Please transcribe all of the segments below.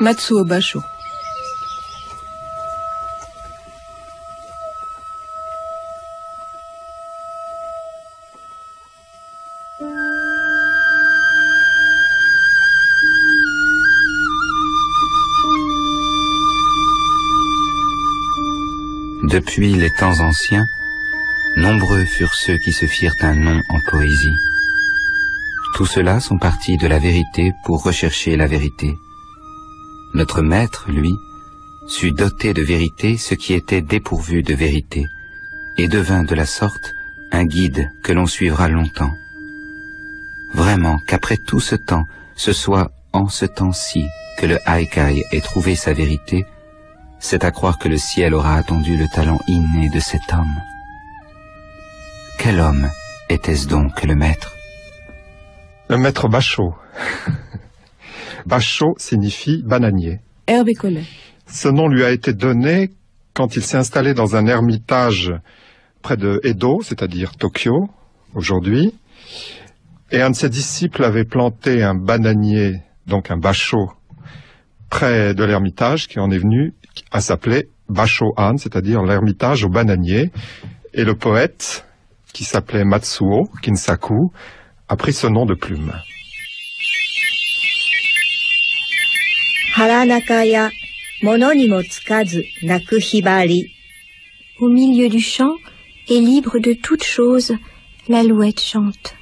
Matsuo Basho. Depuis les temps anciens, nombreux furent ceux qui se firent un nom en poésie. Tous ceux-là sont partis de la vérité pour rechercher la vérité. Notre maître, lui, sut doter de vérité ce qui était dépourvu de vérité, et devint de la sorte un guide que l'on suivra longtemps. Vraiment qu'après tout ce temps, ce soit en ce temps-ci que le Haikai ait trouvé sa vérité, c'est à croire que le ciel aura attendu le talent inné de cet homme. Quel homme était-ce donc le maître? Le maître Basho. Basho signifie bananier. Hervé Collet. Ce nom lui a été donné quand il s'est installé dans un ermitage près de Edo, c'est-à-dire Tokyo, aujourd'hui. Et un de ses disciples avait planté un bananier, donc un basho, près de l'ermitage, qui en est venu à s'appeler Basho-an, c'est-à-dire l'ermitage au bananier. Et le poète, qui s'appelait Matsuo Kinsaku, a pris ce nom de plume. Haranakaya, mono ni mo tsukazu, naku hibari. Au milieu du champ, et libre de toute chose, l'alouette chante.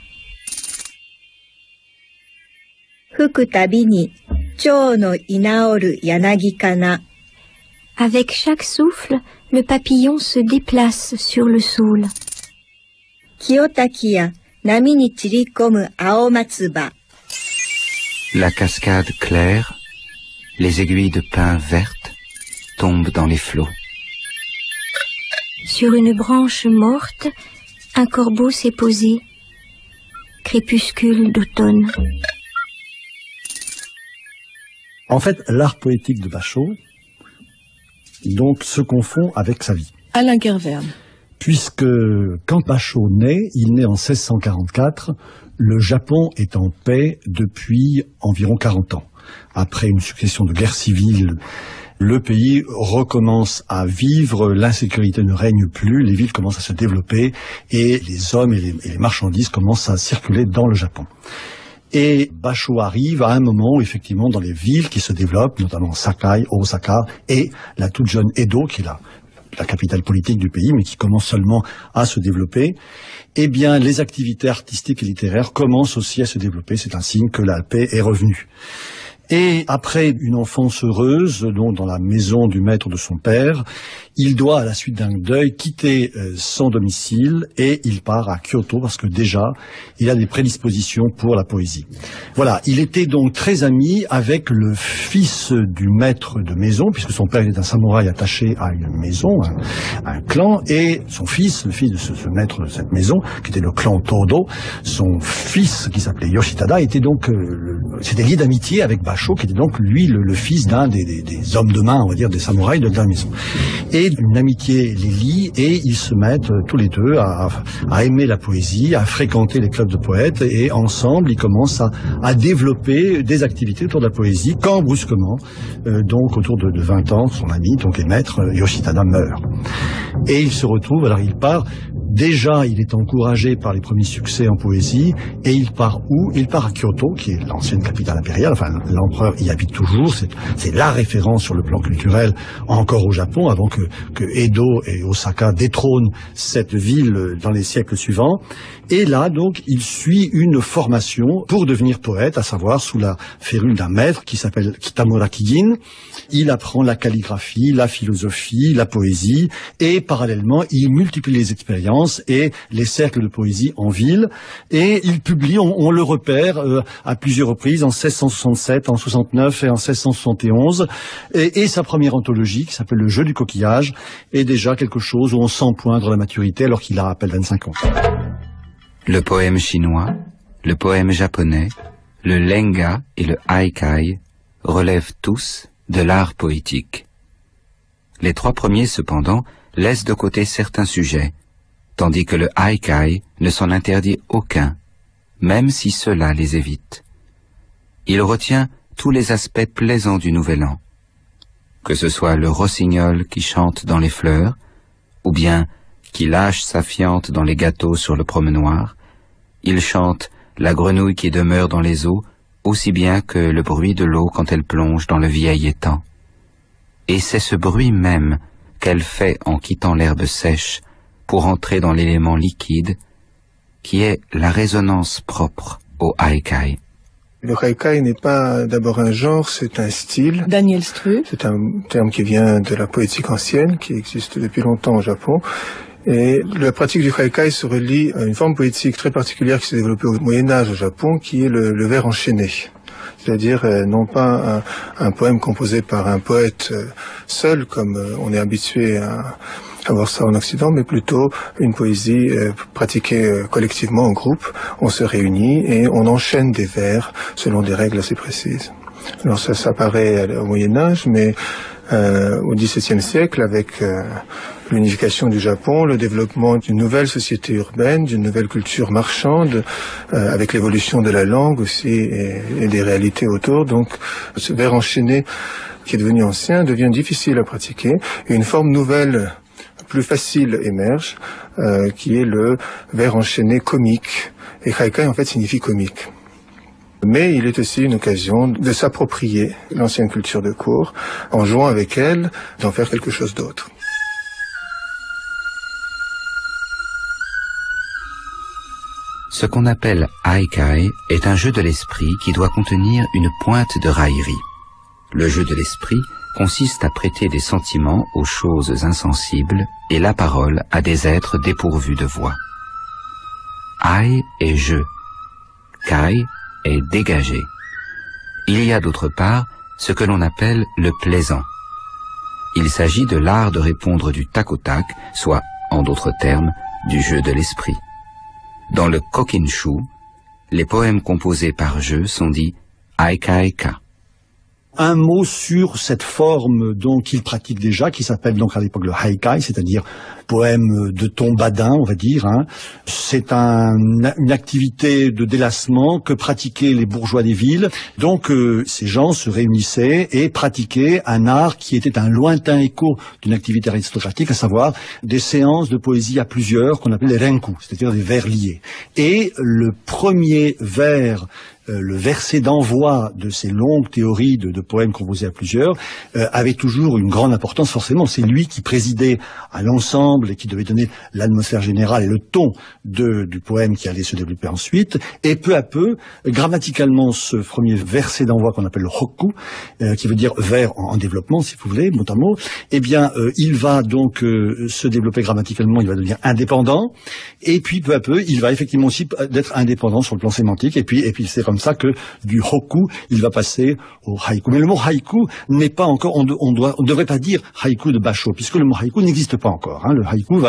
Fuku tabi ni, chou no inaoru yanagi kana. Avec chaque souffle, le papillon se déplace sur le saule. Kiyotaki nami ni chirikomu aomatsuba. La cascade claire, les aiguilles de pin vertes tombent dans les flots. Sur une branche morte, un corbeau s'est posé. Crépuscule d'automne. En fait, l'art poétique de Basho donc se confond avec sa vie. Alain Kerverne. Puisque quand Basho naît, il naît en 1644, le Japon est en paix depuis environ 40 ans. Après une succession de guerres civiles, le pays recommence à vivre, l'insécurité ne règne plus, les villes commencent à se développer et les hommes et les marchandises commencent à circuler dans le Japon. Et Basho arrive à un moment où, effectivement, dans les villes qui se développent, notamment Sakai, Osaka, et la toute jeune Edo, qui est la capitale politique du pays, mais qui commence seulement à se développer, eh bien, les activités artistiques et littéraires commencent aussi à se développer. C'est un signe que la paix est revenue. Et après une enfance heureuse, donc dans la maison du maître de son père, il doit, à la suite d'un deuil, quitter son domicile et il part à Kyoto parce que déjà, il a des prédispositions pour la poésie. Voilà, il était donc très ami avec le fils du maître de maison, puisque son père était un samouraï attaché à une maison, un clan, et son fils, le fils de ce maître de cette maison, qui était le clan Todo, son fils, qui s'appelait Yoshitada, était donc, c'était lié d'amitié avec Basho, qui était donc, lui, le fils d'un des hommes de main, on va dire, des samouraïs de la maison. Et une amitié les lie, et ils se mettent tous les deux à aimer la poésie, à fréquenter les clubs de poètes, et ensemble, ils commencent à développer des activités autour de la poésie, quand brusquement, donc autour de 20 ans, son ami, donc et maître, Yoshitada, meurt. Et il se retrouve, alors il part, déjà il est encouragé par les premiers succès en poésie, et il part où? Il part à Kyoto, qui est l'ancienne capitale impériale, enfin l'empereur y habite toujours, c'est la référence sur le plan culturel encore au Japon, avant que Edo et Osaka détrônent cette ville dans les siècles suivants. Et là, donc, il suit une formation pour devenir poète, à savoir sous la férule d'un maître qui s'appelle Kitamura Kigin. Il apprend la calligraphie, la philosophie, la poésie, et parallèlement, il multiplie les expériences et les cercles de poésie en ville. Et il publie, on le repère à plusieurs reprises, en 1667, en 69 et en 1671. Et sa première anthologie, qui s'appelle Le Jeu du coquillage, est déjà quelque chose où on sent poindre la maturité alors qu'il a à peine 25 ans. Le poème chinois, le poème japonais, le lenga et le haikai relèvent tous de l'art poétique. Les trois premiers, cependant, laissent de côté certains sujets, tandis que le haikai ne s'en interdit aucun, même si cela les évite. Il retient tous les aspects plaisants du Nouvel An. Que ce soit le rossignol qui chante dans les fleurs, ou bien qui lâche sa fiente dans les gâteaux sur le promenoir, il chante la grenouille qui demeure dans les eaux, aussi bien que le bruit de l'eau quand elle plonge dans le vieil étang. Et c'est ce bruit même qu'elle fait en quittant l'herbe sèche pour entrer dans l'élément liquide, qui est la résonance propre au haikai. Le haikai n'est pas d'abord un genre, c'est un style. Daniel Stru. C'est un terme qui vient de la poétique ancienne, qui existe depuis longtemps au Japon. Et la pratique du haikai se relie à une forme poétique très particulière qui s'est développée au Moyen-Âge au Japon, qui est le vers enchaîné. C'est-à-dire non pas un poème composé par un poète seul, comme on est habitué à voir ça en Occident, mais plutôt une poésie pratiquée collectivement en groupe. On se réunit et on enchaîne des vers selon des règles assez précises. Alors ça apparaît au Moyen-Âge, mais au XVIIe siècle, avec l'unification du Japon, le développement d'une nouvelle société urbaine, d'une nouvelle culture marchande, avec l'évolution de la langue aussi et des réalités autour. Donc ce vers enchaîné qui est devenu ancien devient difficile à pratiquer et une forme nouvelle plus facile émerge, qui est le vers enchaîné comique. Et haikai en fait signifie comique. Mais il est aussi une occasion de s'approprier l'ancienne culture de cour, en jouant avec elle, d'en faire quelque chose d'autre. Ce qu'on appelle haikai est un jeu de l'esprit qui doit contenir une pointe de raillerie. Le jeu de l'esprit consiste à prêter des sentiments aux choses insensibles et la parole à des êtres dépourvus de voix. Ai est jeu, kai est dégagé. Il y a d'autre part ce que l'on appelle le plaisant. Il s'agit de l'art de répondre du tac au tac, soit, en d'autres termes, du jeu de l'esprit. Dans le Kokinshu, les poèmes composés par jeu sont dits Aikaika. Un mot sur cette forme donc qu'il pratique déjà, qui s'appelle donc à l'époque le haikai, c'est-à-dire poème de ton badin, on va dire. C'est une activité de délassement que pratiquaient les bourgeois des villes. Donc ces gens se réunissaient et pratiquaient un art qui était un lointain écho d'une activité aristocratique, à savoir des séances de poésie à plusieurs qu'on appelait les renku, c'est-à-dire des vers liés. Et le premier vers, le verset d'envoi de ces longues théories de poèmes composés à plusieurs avait toujours une grande importance, forcément. C'est lui qui présidait à l'ensemble et qui devait donner l'atmosphère générale et le ton du poème qui allait se développer ensuite. Et peu à peu, grammaticalement, ce premier verset d'envoi qu'on appelle le hokku, qui veut dire vers en développement, si vous voulez, mot à mot, eh bien, il va donc se développer grammaticalement, il va devenir indépendant, et puis peu à peu, il va effectivement aussi être indépendant sur le plan sémantique, et puis c'est comme ça que du hokku, il va passer au haïku. Mais le mot haïku n'est pas encore, on devrait pas dire haïku de Basho, puisque le mot haïku n'existe pas encore. Le haïku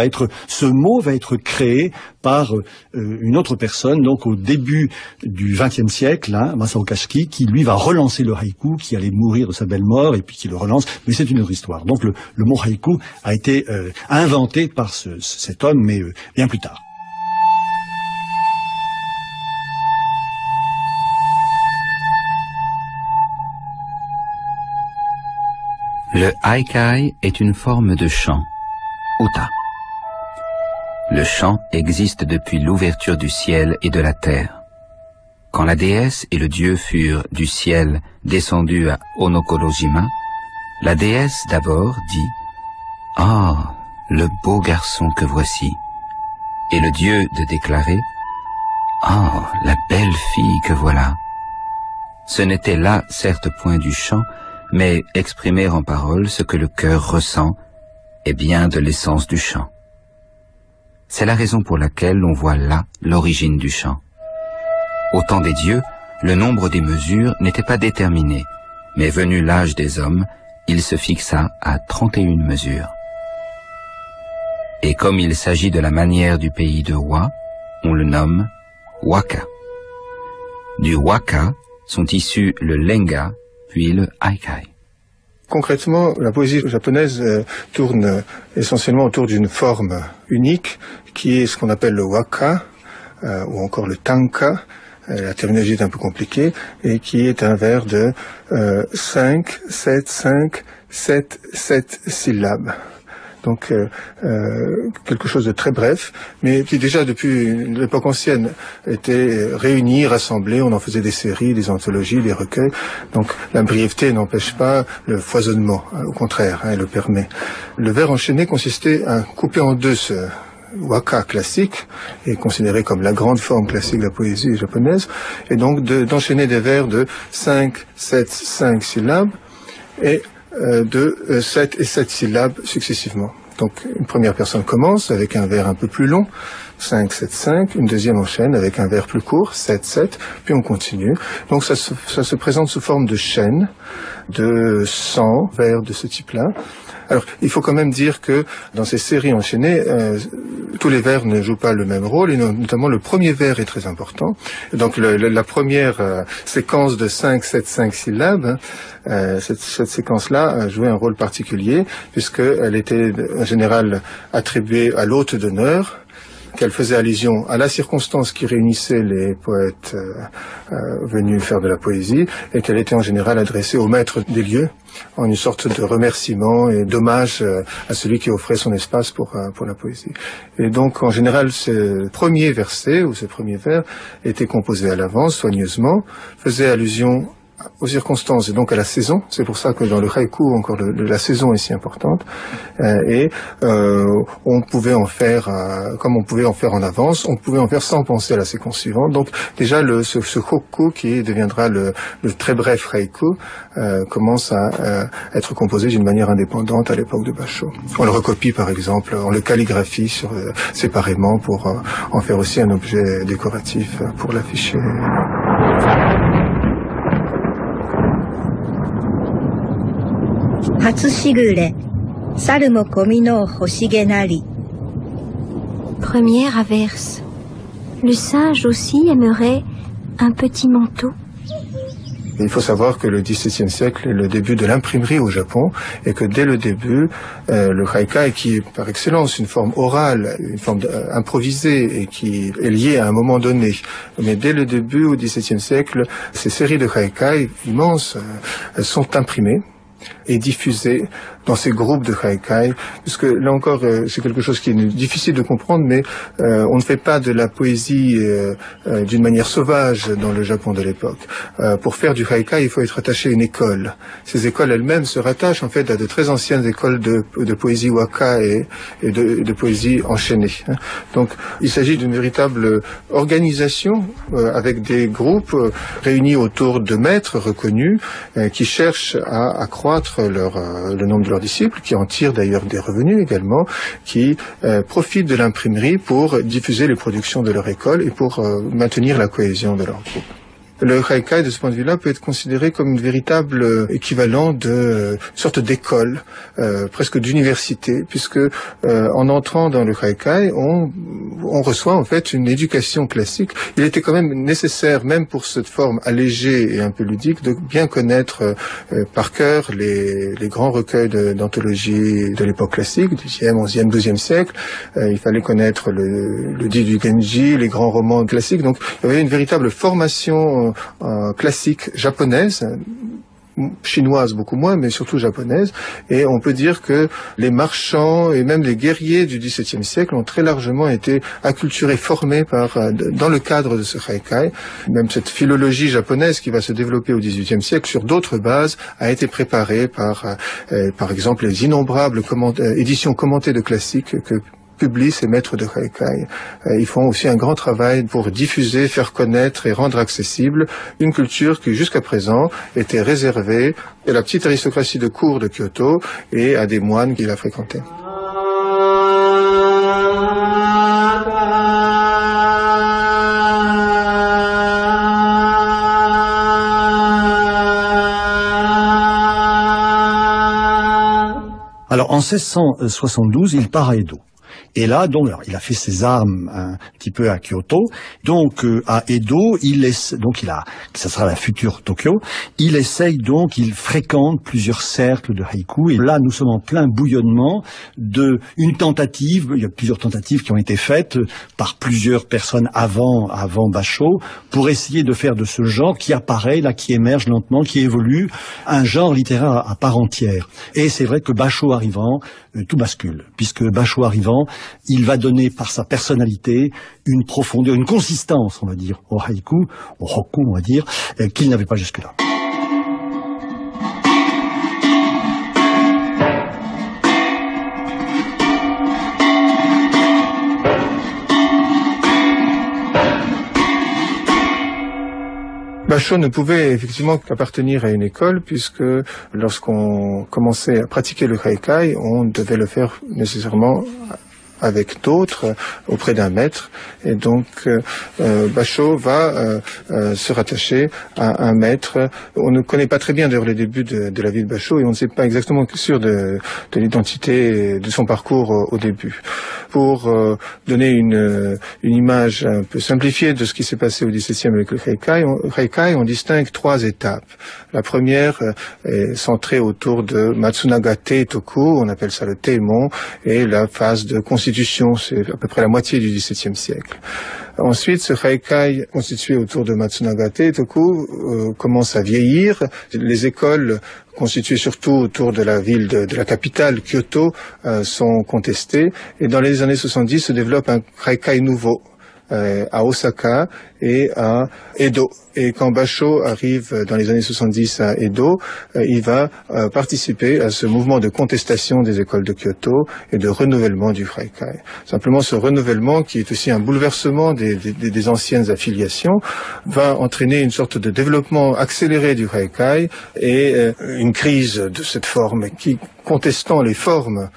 ce mot va être créé par une autre personne, donc au début du XXe siècle, Masao Kashiki, qui lui va relancer le haïku, qui allait mourir de sa belle mort, et puis qui le relance, mais c'est une autre histoire. Donc le mot haïku a été inventé par cet homme, mais bien plus tard. Le haikai est une forme de chant, uta. Le chant existe depuis l'ouverture du ciel et de la terre. Quand la déesse et le dieu furent du ciel descendus à Onokorojima, la déesse d'abord dit « Ah, le beau garçon que voici !» et le dieu de déclarer « Ah, la belle fille que voilà !» Ce n'était là certes point du chant, mais exprimer en paroles ce que le cœur ressent est bien de l'essence du chant. C'est la raison pour laquelle l'on voit là l'origine du chant. Au temps des dieux, le nombre des mesures n'était pas déterminé, mais venu l'âge des hommes, il se fixa à 31 mesures. Et comme il s'agit de la manière du pays de Wa, on le nomme waka. Du waka sont issus le lenga, puis le haikai. Concrètement, la poésie japonaise tourne essentiellement autour d'une forme unique, qui est ce qu'on appelle le waka, ou encore le tanka, la terminologie est un peu compliquée, et qui est un vers de 5, 7, 5, 7, 7 syllabes. Donc quelque chose de très bref, mais qui déjà depuis l'époque ancienne était réuni, rassemblé, on en faisait des séries, des anthologies, des recueils. Donc la brièveté n'empêche pas le foisonnement, au contraire, elle le permet. Le vers enchaîné consistait à couper en deux ce waka classique, est considéré comme la grande forme classique de la poésie japonaise, et donc d'enchaîner des vers de 5, 7, 5 syllabes, et de 7 et 7 syllabes successivement. Donc une première personne commence avec un vers un peu plus long, 5, 7, 5, une deuxième enchaîne avec un vers plus court, 7, 7, puis on continue. Donc ça se présente sous forme de chaîne de 100 vers de ce type-là. Alors, il faut quand même dire que dans ces séries enchaînées, tous les vers ne jouent pas le même rôle, et notamment le premier vers est très important. Donc, la première séquence de 5, 7, 5 syllabes, cette séquence-là jouait un rôle particulier, puisqu'elle était en général attribuée à l'hôte d'honneur, qu'elle faisait allusion à la circonstance qui réunissait les poètes venus faire de la poésie, et qu'elle était en général adressée au maître des lieux, en une sorte de remerciement et d'hommage à celui qui offrait son espace pour la poésie. Et donc, en général, ce premier verset, ou ce premier vers, était composé à l'avance, soigneusement, faisait allusion aux circonstances et donc à la saison. C'est pour ça que dans le haïku, encore la saison est si importante. On pouvait en faire, comme on pouvait en faire en avance, on pouvait en faire sans penser à la séquence suivante. Donc déjà, ce hokku, qui deviendra le très bref haïku, commence à être composé d'une manière indépendante à l'époque de Basho. On le recopie, par exemple, on le calligraphie séparément pour en faire aussi un objet décoratif pour l'afficher. Première averse. Le singe aussi aimerait un petit manteau. Il faut savoir que le XVIIe siècle est le début de l'imprimerie au Japon, et que dès le début, le haikai, qui est par excellence une forme orale, une forme improvisée et qui est liée à un moment donné, mais dès le début au XVIIe siècle, ces séries de haikai immenses sont imprimées et diffusées dans ces groupes de haikai, puisque là encore c'est quelque chose qui est difficile de comprendre, mais on ne fait pas de la poésie d'une manière sauvage dans le Japon de l'époque. Pour faire du haikai, il faut être attaché à une école. Ces écoles elles-mêmes se rattachent en fait à de très anciennes écoles de poésie waka et de poésie enchaînée. Donc il s'agit d'une véritable organisation avec des groupes réunis autour de maîtres reconnus qui cherchent à accroître le nombre de leurs disciples, qui en tirent d'ailleurs des revenus également, qui profitent de l'imprimerie pour diffuser les productions de leur école et pour maintenir la cohésion de leur groupe. Le haikai, de ce point de vue-là, peut être considéré comme une véritable équivalent de sorte d'école, presque d'université, puisque en entrant dans le haikai, on reçoit en fait une éducation classique. Il était quand même nécessaire, même pour cette forme allégée et un peu ludique, de bien connaître par cœur les grands recueils d'anthologie de l'époque classique, du Xe, XIe, XIIe siècle. Il fallait connaître le Di du Genji, les grands romans classiques. Donc il y avait une véritable formation classique japonaise, chinoise beaucoup moins, mais surtout japonaise, et on peut dire que les marchands et même les guerriers du XVIIe siècle ont très largement été acculturés, formés dans le cadre de ce haikai. Même cette philologie japonaise qui va se développer au XVIIIe siècle sur d'autres bases a été préparée par exemple les innombrables éditions commentées de classiques que publient ces maîtres de haikai. Ils font aussi un grand travail pour diffuser, faire connaître et rendre accessible une culture qui jusqu'à présent était réservée à la petite aristocratie de cour de Kyoto et à des moines qui la fréquentaient. Alors en 1672, il part à Edo. Et là, donc, alors, il a fait ses armes un petit peu à Kyoto. Donc, à Edo, ça sera la future Tokyo. Il fréquente plusieurs cercles de haïku. Et là, nous sommes en plein bouillonnement une tentative. Il y a plusieurs tentatives qui ont été faites par plusieurs personnes avant Basho pour essayer de faire de ce genre qui apparaît, là, qui émerge lentement, qui évolue, un genre littéraire à part entière. Et c'est vrai que Basho arrivant, tout bascule, puisque Basho arrivant, il va donner par sa personnalité une profondeur, une consistance, on va dire, au haïku, au hokku, on va dire, qu'il n'avait pas jusque-là. Basho ne pouvait effectivement qu'appartenir à une école, puisque lorsqu'on commençait à pratiquer le haikai, on devait le faire nécessairement avec d'autres, auprès d'un maître. Et donc, Basho va se rattacher à un maître. On ne connaît pas très bien d'ailleurs les débuts de la vie de Basho, et on ne sait pas exactement sûr de l'identité de son parcours au début. Pour donner une image un peu simplifiée de ce qui s'est passé au XVIIe avec le haikai, on distingue 3 étapes. La première est centrée autour de Matsunagate Toku, on appelle ça le Teimon, et la phase de constitution, c'est à peu près la moitié du XVIIe siècle. Ensuite, ce haikai constitué autour de Matsunagate Toku commence à vieillir. Les écoles constituées surtout autour de la ville de la capitale, Kyoto, sont contestées. Et dans les années 70 se développe un haikai nouveau à Osaka et à Edo. Et quand Basho arrive dans les années 70 à Edo, il va participer à ce mouvement de contestation des écoles de Kyoto et de renouvellement du haikai. Simplement, ce renouvellement, qui est aussi un bouleversement des anciennes affiliations, va entraîner une sorte de développement accéléré du haikai et une crise de cette forme qui, contestant les formes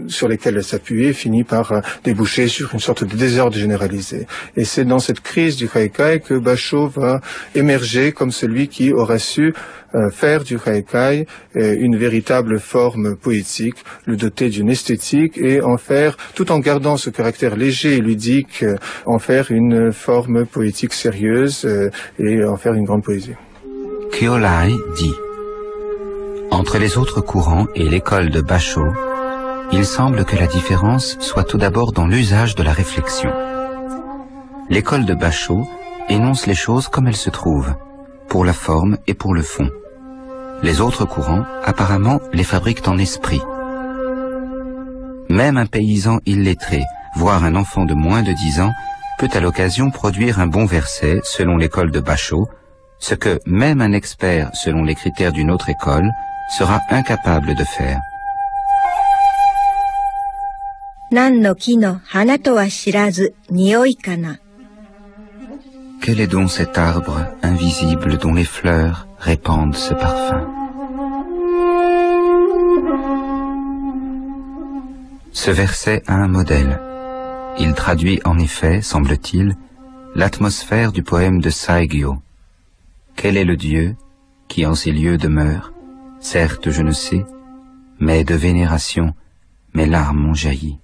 sur lesquelles elle s'appuyait, finit par déboucher sur une sorte de désordre généralisé. Et c'est dans cette crise du haikai que Basho va émerger comme celui qui aurait su faire du haikai une véritable forme poétique, le doter d'une esthétique et en faire, tout en gardant ce caractère léger et ludique, en faire une forme poétique sérieuse et en faire une grande poésie. Kyolai dit: entre les autres courants et l'école de Basho, il semble que la différence soit tout d'abord dans l'usage de la réflexion. L'école de Basho énonce les choses comme elles se trouvent, pour la forme et pour le fond. Les autres courants, apparemment, les fabriquent en esprit. Même un paysan illettré, voire un enfant de moins de 10 ans, peut à l'occasion produire un bon verset selon l'école de Basho, ce que même un expert selon les critères d'une autre école sera incapable de faire. Nan no ki no hana to wa shirazu nioi kana. Quel est donc cet arbre invisible dont les fleurs répandent ce parfum? Ce verset a un modèle. Il traduit en effet, semble-t-il, l'atmosphère du poème de Saigyo. Quel est le Dieu qui en ces lieux demeure? Certes, je ne sais, mais de vénération, mes larmes ont jailli.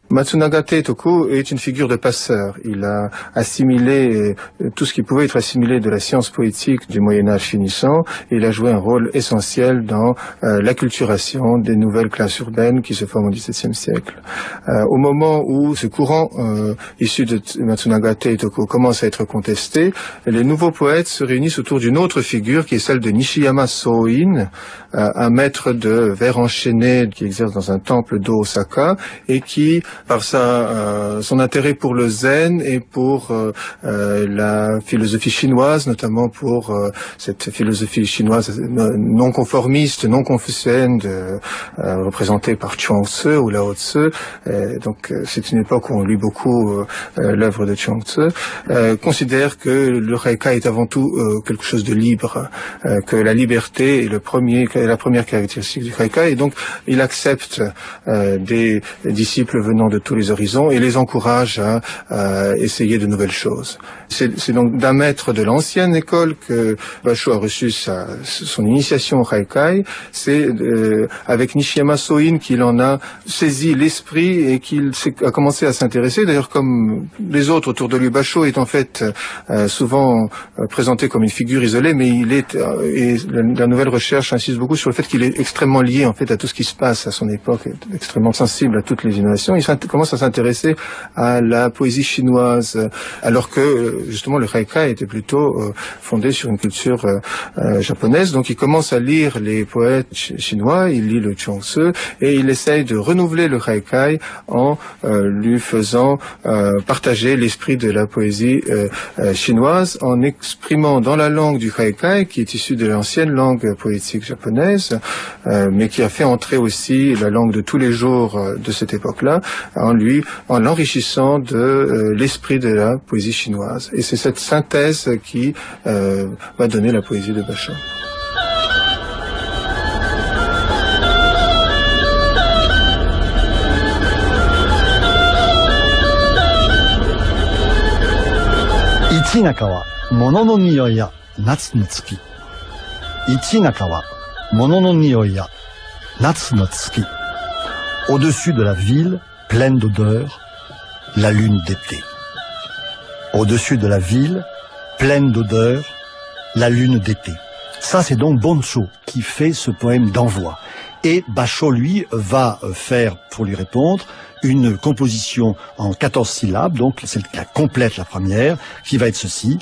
Matsunagate Toku est une figure de passeur. Il a assimilé tout ce qui pouvait être assimilé de la science poétique du Moyen-Âge finissant, et il a joué un rôle essentiel dans l'acculturation des nouvelles classes urbaines qui se forment au XVIIe siècle. Au moment où ce courant issu de Matsunagate Toku commence à être contesté, les nouveaux poètes se réunissent autour d'une autre figure qui est celle de Nishiyama Soin, un maître de vers enchaîné qui exerce dans un temple d'Osaka et qui, par son intérêt pour le zen et pour la philosophie chinoise, notamment pour cette philosophie chinoise non conformiste, non confucienne, représentée par Chuang-Tzu ou Lao Tzu. Donc c'est une époque où on lit beaucoup l'œuvre de Chuang-Tzu. Considère que le haikai est avant tout quelque chose de libre, que la liberté est la première caractéristique du haikai, et donc il accepte des disciples venant de tous les horizons et les encourage à essayer de nouvelles choses. C'est donc d'un maître de l'ancienne école que Basho a reçu son initiation au Haikai. C'est avec Nishiyama Soin qu'il en a saisi l'esprit et qu'il a commencé à s'intéresser. D'ailleurs, comme les autres autour de lui, Basho est en fait souvent présenté comme une figure isolée, mais et la nouvelle recherche insiste beaucoup sur le fait qu'il est extrêmement lié en fait à tout ce qui se passe à son époque, extrêmement sensible à toutes les innovations. Il commence à s'intéresser à la poésie chinoise, alors que justement le Haikai était plutôt fondé sur une culture japonaise. Donc il commence à lire les poètes chinois, il lit le Chuang-Tzu et il essaye de renouveler le Haikai en lui faisant partager l'esprit de la poésie chinoise, en exprimant dans la langue du Haikai, qui est issue de l'ancienne langue poétique japonaise, mais qui a fait entrer aussi la langue de tous les jours de cette époque-là, en l'enrichissant de l'esprit de la poésie chinoise. Et c'est cette synthèse qui va donner la poésie de Basho. Ichinaka wa mono no niyoi ya natsu no tsuki. Ichinaka wa mono no niyoi ya natsu no tsuki. Au-dessus de la ville, pleine d'odeurs, la lune d'été. Au-dessus de la ville, pleine d'odeurs, la lune d'été. Ça, c'est donc Bonsho qui fait ce poème d'envoi. Et Basho, lui, va faire, pour lui répondre, une composition en 14 syllabes, donc celle qui complète la première, qui va être ceci.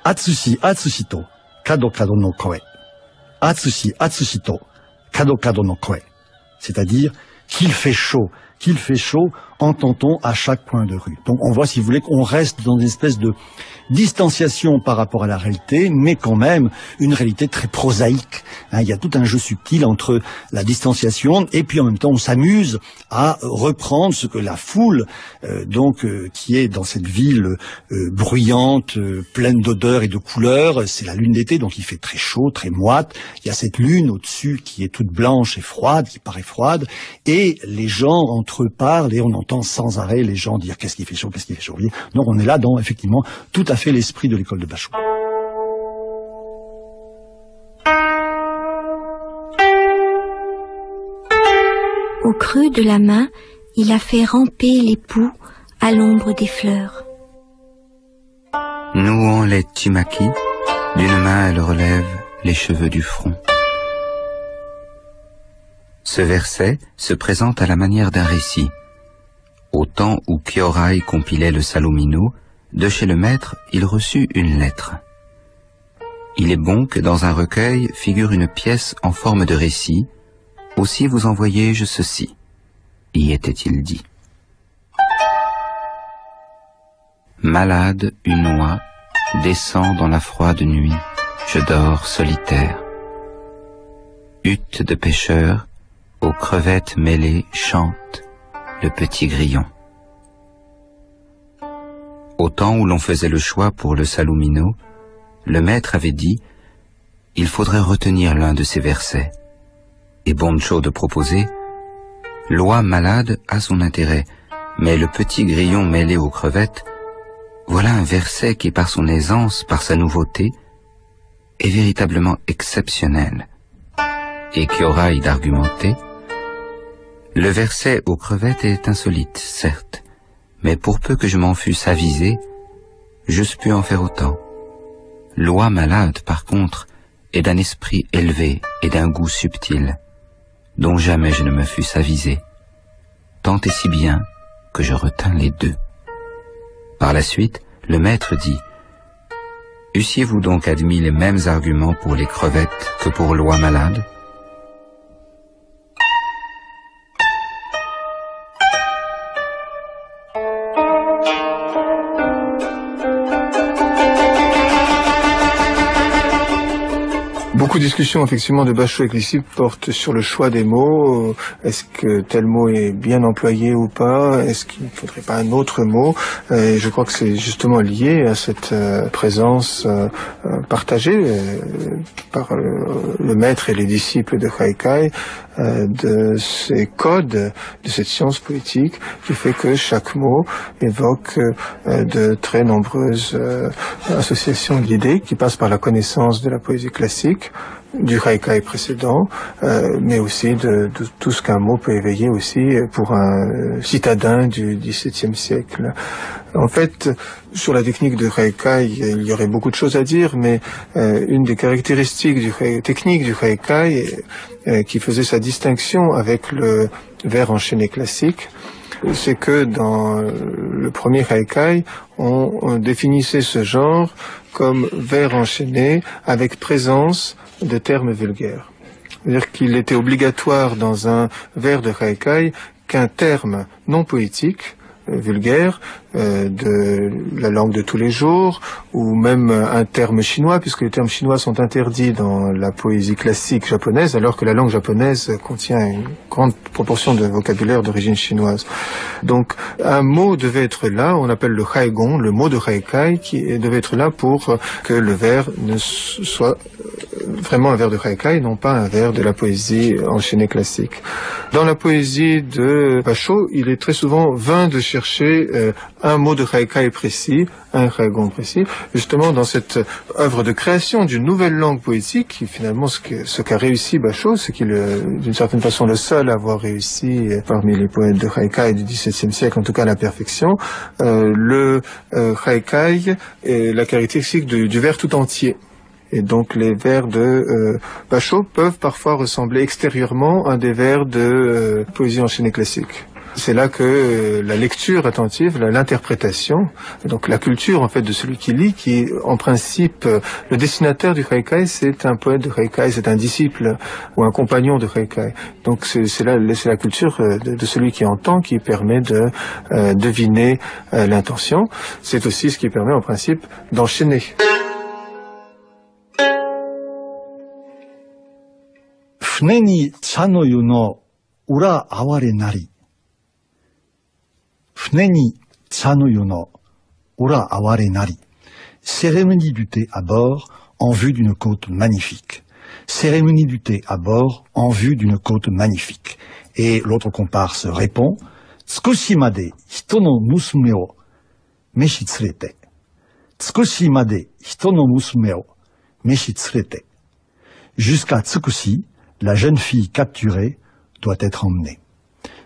Atsushi, atsushito, kado kado no koe. Atsushi, atsushito, kado kado no koe. C'est-à-dire qu'il fait chaud, entend-on à chaque coin de rue. Donc on voit, si vous voulez, qu'on reste dans une espèce de distanciation par rapport à la réalité, mais quand même une réalité très prosaïque. Il y a tout un jeu subtil entre la distanciation et puis en même temps on s'amuse à reprendre ce que la foule, qui est dans cette ville bruyante, pleine d'odeurs et de couleurs, c'est la lune d'été, donc il fait très chaud, très moite. Il y a cette lune au-dessus qui est toute blanche et froide, qui paraît froide, et les gens entre eux parlent et on entend sans arrêt les gens dire qu'est-ce qui fait chaud, qu'est-ce qui fait chaud. Donc on est là dans effectivement tout à fait l'esprit de l'école de Basho. Au creux de la main, il a fait ramper l'époux à l'ombre des fleurs. Nouant les Chimaki, d'une main elle relève les cheveux du front. Ce verset se présente à la manière d'un récit. Au temps où Kyorai compilait le Salumino, de chez le maître, il reçut une lettre. Il est bon que dans un recueil figure une pièce en forme de récit. Aussi vous envoyai-je ceci, y était-il dit. Malade, une oie descend dans la froide nuit, je dors solitaire. Hutte de pêcheurs, aux crevettes mêlées chante le petit grillon. Au temps où l'on faisait le choix pour le Salumino, le maître avait dit « Il faudrait retenir l'un de ces versets ». Et Bonsho de proposer « L'oie malade a son intérêt, mais le petit grillon mêlé aux crevettes, voilà un verset qui par son aisance, par sa nouveauté, est véritablement exceptionnel. » Et Kyorai d'argumenter « Le verset aux crevettes est insolite, certes, mais pour peu que je m'en fusse avisé, j'eusse pu en faire autant. L'oie malade, par contre, est d'un esprit élevé et d'un goût subtil, dont jamais je ne me fusse avisé, tant et si bien que je retins les deux. » Par la suite, le maître dit « Eussiez-vous donc admis les mêmes arguments pour les crevettes que pour l'oie malade ?» Beaucoup de discussions effectivement de Basho avec Lissy portent sur le choix des mots. Est-ce que tel mot est bien employé ou pas? Est-ce qu'il ne faudrait pas un autre mot? Et je crois que c'est justement lié à cette présence partagée par le maître et les disciples de Haikai de ces codes, de cette science poétique, qui fait que chaque mot évoque de très nombreuses associations d'idées qui passent par la connaissance de la poésie classique, du haikai précédent, mais aussi de tout ce qu'un mot peut éveiller aussi pour un citadin du XVIIe siècle. En fait, sur la technique de haikai, il y aurait beaucoup de choses à dire, mais une des caractéristiques technique du haikai qui faisait sa distinction avec le vers enchaîné classique, c'est que dans le premier haikai, on définissait ce genre comme vers enchaîné avec présence de termes vulgaires. C'est-à-dire qu'il était obligatoire dans un vers de haikai qu'un terme non poétique, vulgaire, de la langue de tous les jours, ou même un terme chinois, puisque les termes chinois sont interdits dans la poésie classique japonaise, alors que la langue japonaise contient une grande proportion de vocabulaire d'origine chinoise. Donc, un mot devait être là, on appelle le haigon, le mot de haikai, qui devait être là pour que le vers ne soit vraiment un vers de haikai, non pas un vers de la poésie enchaînée classique. Dans la poésie de Basho, il est très souvent vain de chercher un mot de haikai précis, un haigon précis, justement dans cette œuvre de création d'une nouvelle langue poétique, qui finalement ce qu'a réussi Basho, c'est qu'il est d'une certaine façon le seul à avoir réussi parmi les poètes de haikai du XVIIe siècle, en tout cas à la perfection, le haikai est la caractéristique du vers tout entier. Et donc les vers de Basho peuvent parfois ressembler extérieurement à des vers de poésie enchaînée classique. C'est là que la lecture attentive, l'interprétation, donc la culture en fait de celui qui lit, qui en principe, le destinataire du haikai, c'est un poète de haikai, c'est un disciple ou un compagnon de haikai. Donc c'est la culture de celui qui entend qui permet de deviner l'intention. C'est aussi ce qui permet en principe d'enchaîner. Fune ni cha no yu no ura aware nari. Fune ni cha no yu no ura aware nari. Cérémonie du thé à bord en vue d'une côte magnifique. Cérémonie du thé à bord en vue d'une côte magnifique. Et l'autre comparse répond, Tsukushi made hito no musume o meshi tsurete. Tsukushi made hito no musume o meshi tsurete. Jusqu'à Tsukushi, la jeune fille capturée doit être emmenée.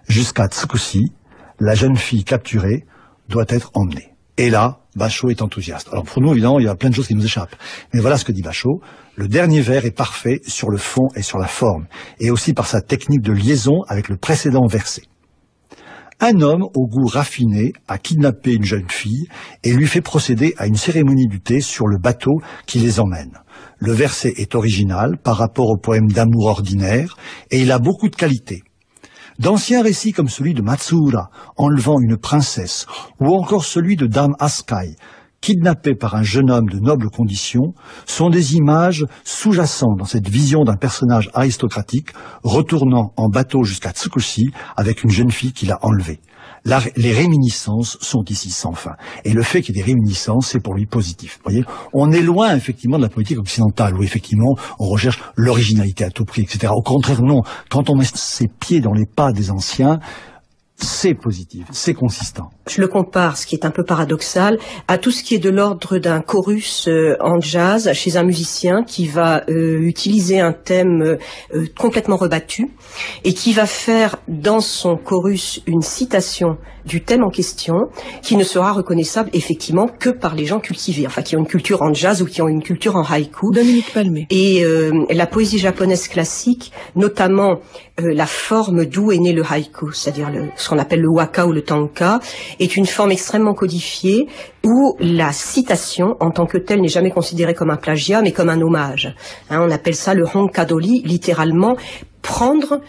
Jusqu'à Tsukushi, la jeune fille capturée doit être emmenée. Et là, Basho est enthousiaste. Alors pour nous, évidemment, il y a plein de choses qui nous échappent. Mais voilà ce que dit Basho. Le dernier vers est parfait sur le fond et sur la forme, et aussi par sa technique de liaison avec le précédent verset. Un homme au goût raffiné a kidnappé une jeune fille et lui fait procéder à une cérémonie du thé sur le bateau qui les emmène. Le verset est original par rapport au poème d'amour ordinaire et il a beaucoup de qualités. D'anciens récits comme celui de Matsuura, enlevant une princesse, ou encore celui de Dame Askai, kidnappée par un jeune homme de noble condition, sont des images sous-jacentes dans cette vision d'un personnage aristocratique retournant en bateau jusqu'à Tsukushi avec une jeune fille qu'il a enlevée. Les réminiscences sont ici sans fin. Et le fait qu'il y ait des réminiscences, c'est pour lui positif. Vous voyez, on est loin effectivement de la politique occidentale où effectivement on recherche l'originalité à tout prix, etc. Au contraire, non. Quand on met ses pieds dans les pas des anciens, c'est positif, c'est consistant. Je le compare, ce qui est un peu paradoxal, à tout ce qui est de l'ordre d'un chorus en jazz chez un musicien qui va utiliser un thème complètement rebattu et qui va faire dans son chorus une citation du thème en question qui ne sera reconnaissable effectivement que par les gens cultivés, enfin qui ont une culture en jazz ou qui ont une culture en haïku. Dominique Palmé. Et la poésie japonaise classique, notamment la forme d'où est né le haïku, c'est-à-dire ce qu'on appelle le waka ou le tanka, est une forme extrêmement codifiée où la citation en tant que telle n'est jamais considérée comme un plagiat mais comme un hommage. On appelle ça le honkadori, littéralement prendre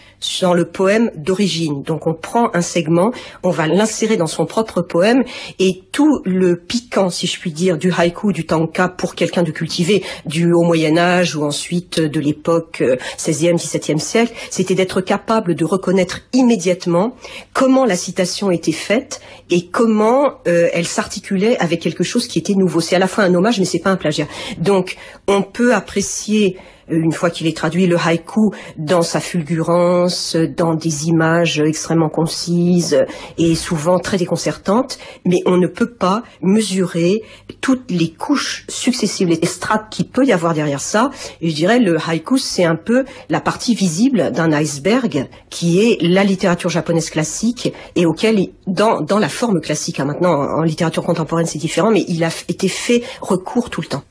dans le poème d'origine. Donc on prend un segment, on va l'insérer dans son propre poème et tout le piquant, si je puis dire, du haïku, du tanka pour quelqu'un de cultivé du haut Moyen-Âge ou ensuite de l'époque 16e, 17e siècle, c'était d'être capable de reconnaître immédiatement comment la citation était faite et comment elle s'articulait avec quelque chose qui était nouveau. C'est à la fois un hommage mais c'est pas un plagiat. Donc on peut apprécier une fois qu'il est traduit, le haïku dans sa fulgurance, dans des images extrêmement concises et souvent très déconcertantes, mais on ne peut pas mesurer toutes les couches successives, les strates qu'il peut y avoir derrière ça. Et je dirais, le haïku, c'est un peu la partie visible d'un iceberg qui est la littérature japonaise classique et auquel, dans la forme classique, hein, maintenant en littérature contemporaine c'est différent, mais il a été fait recours tout le temps.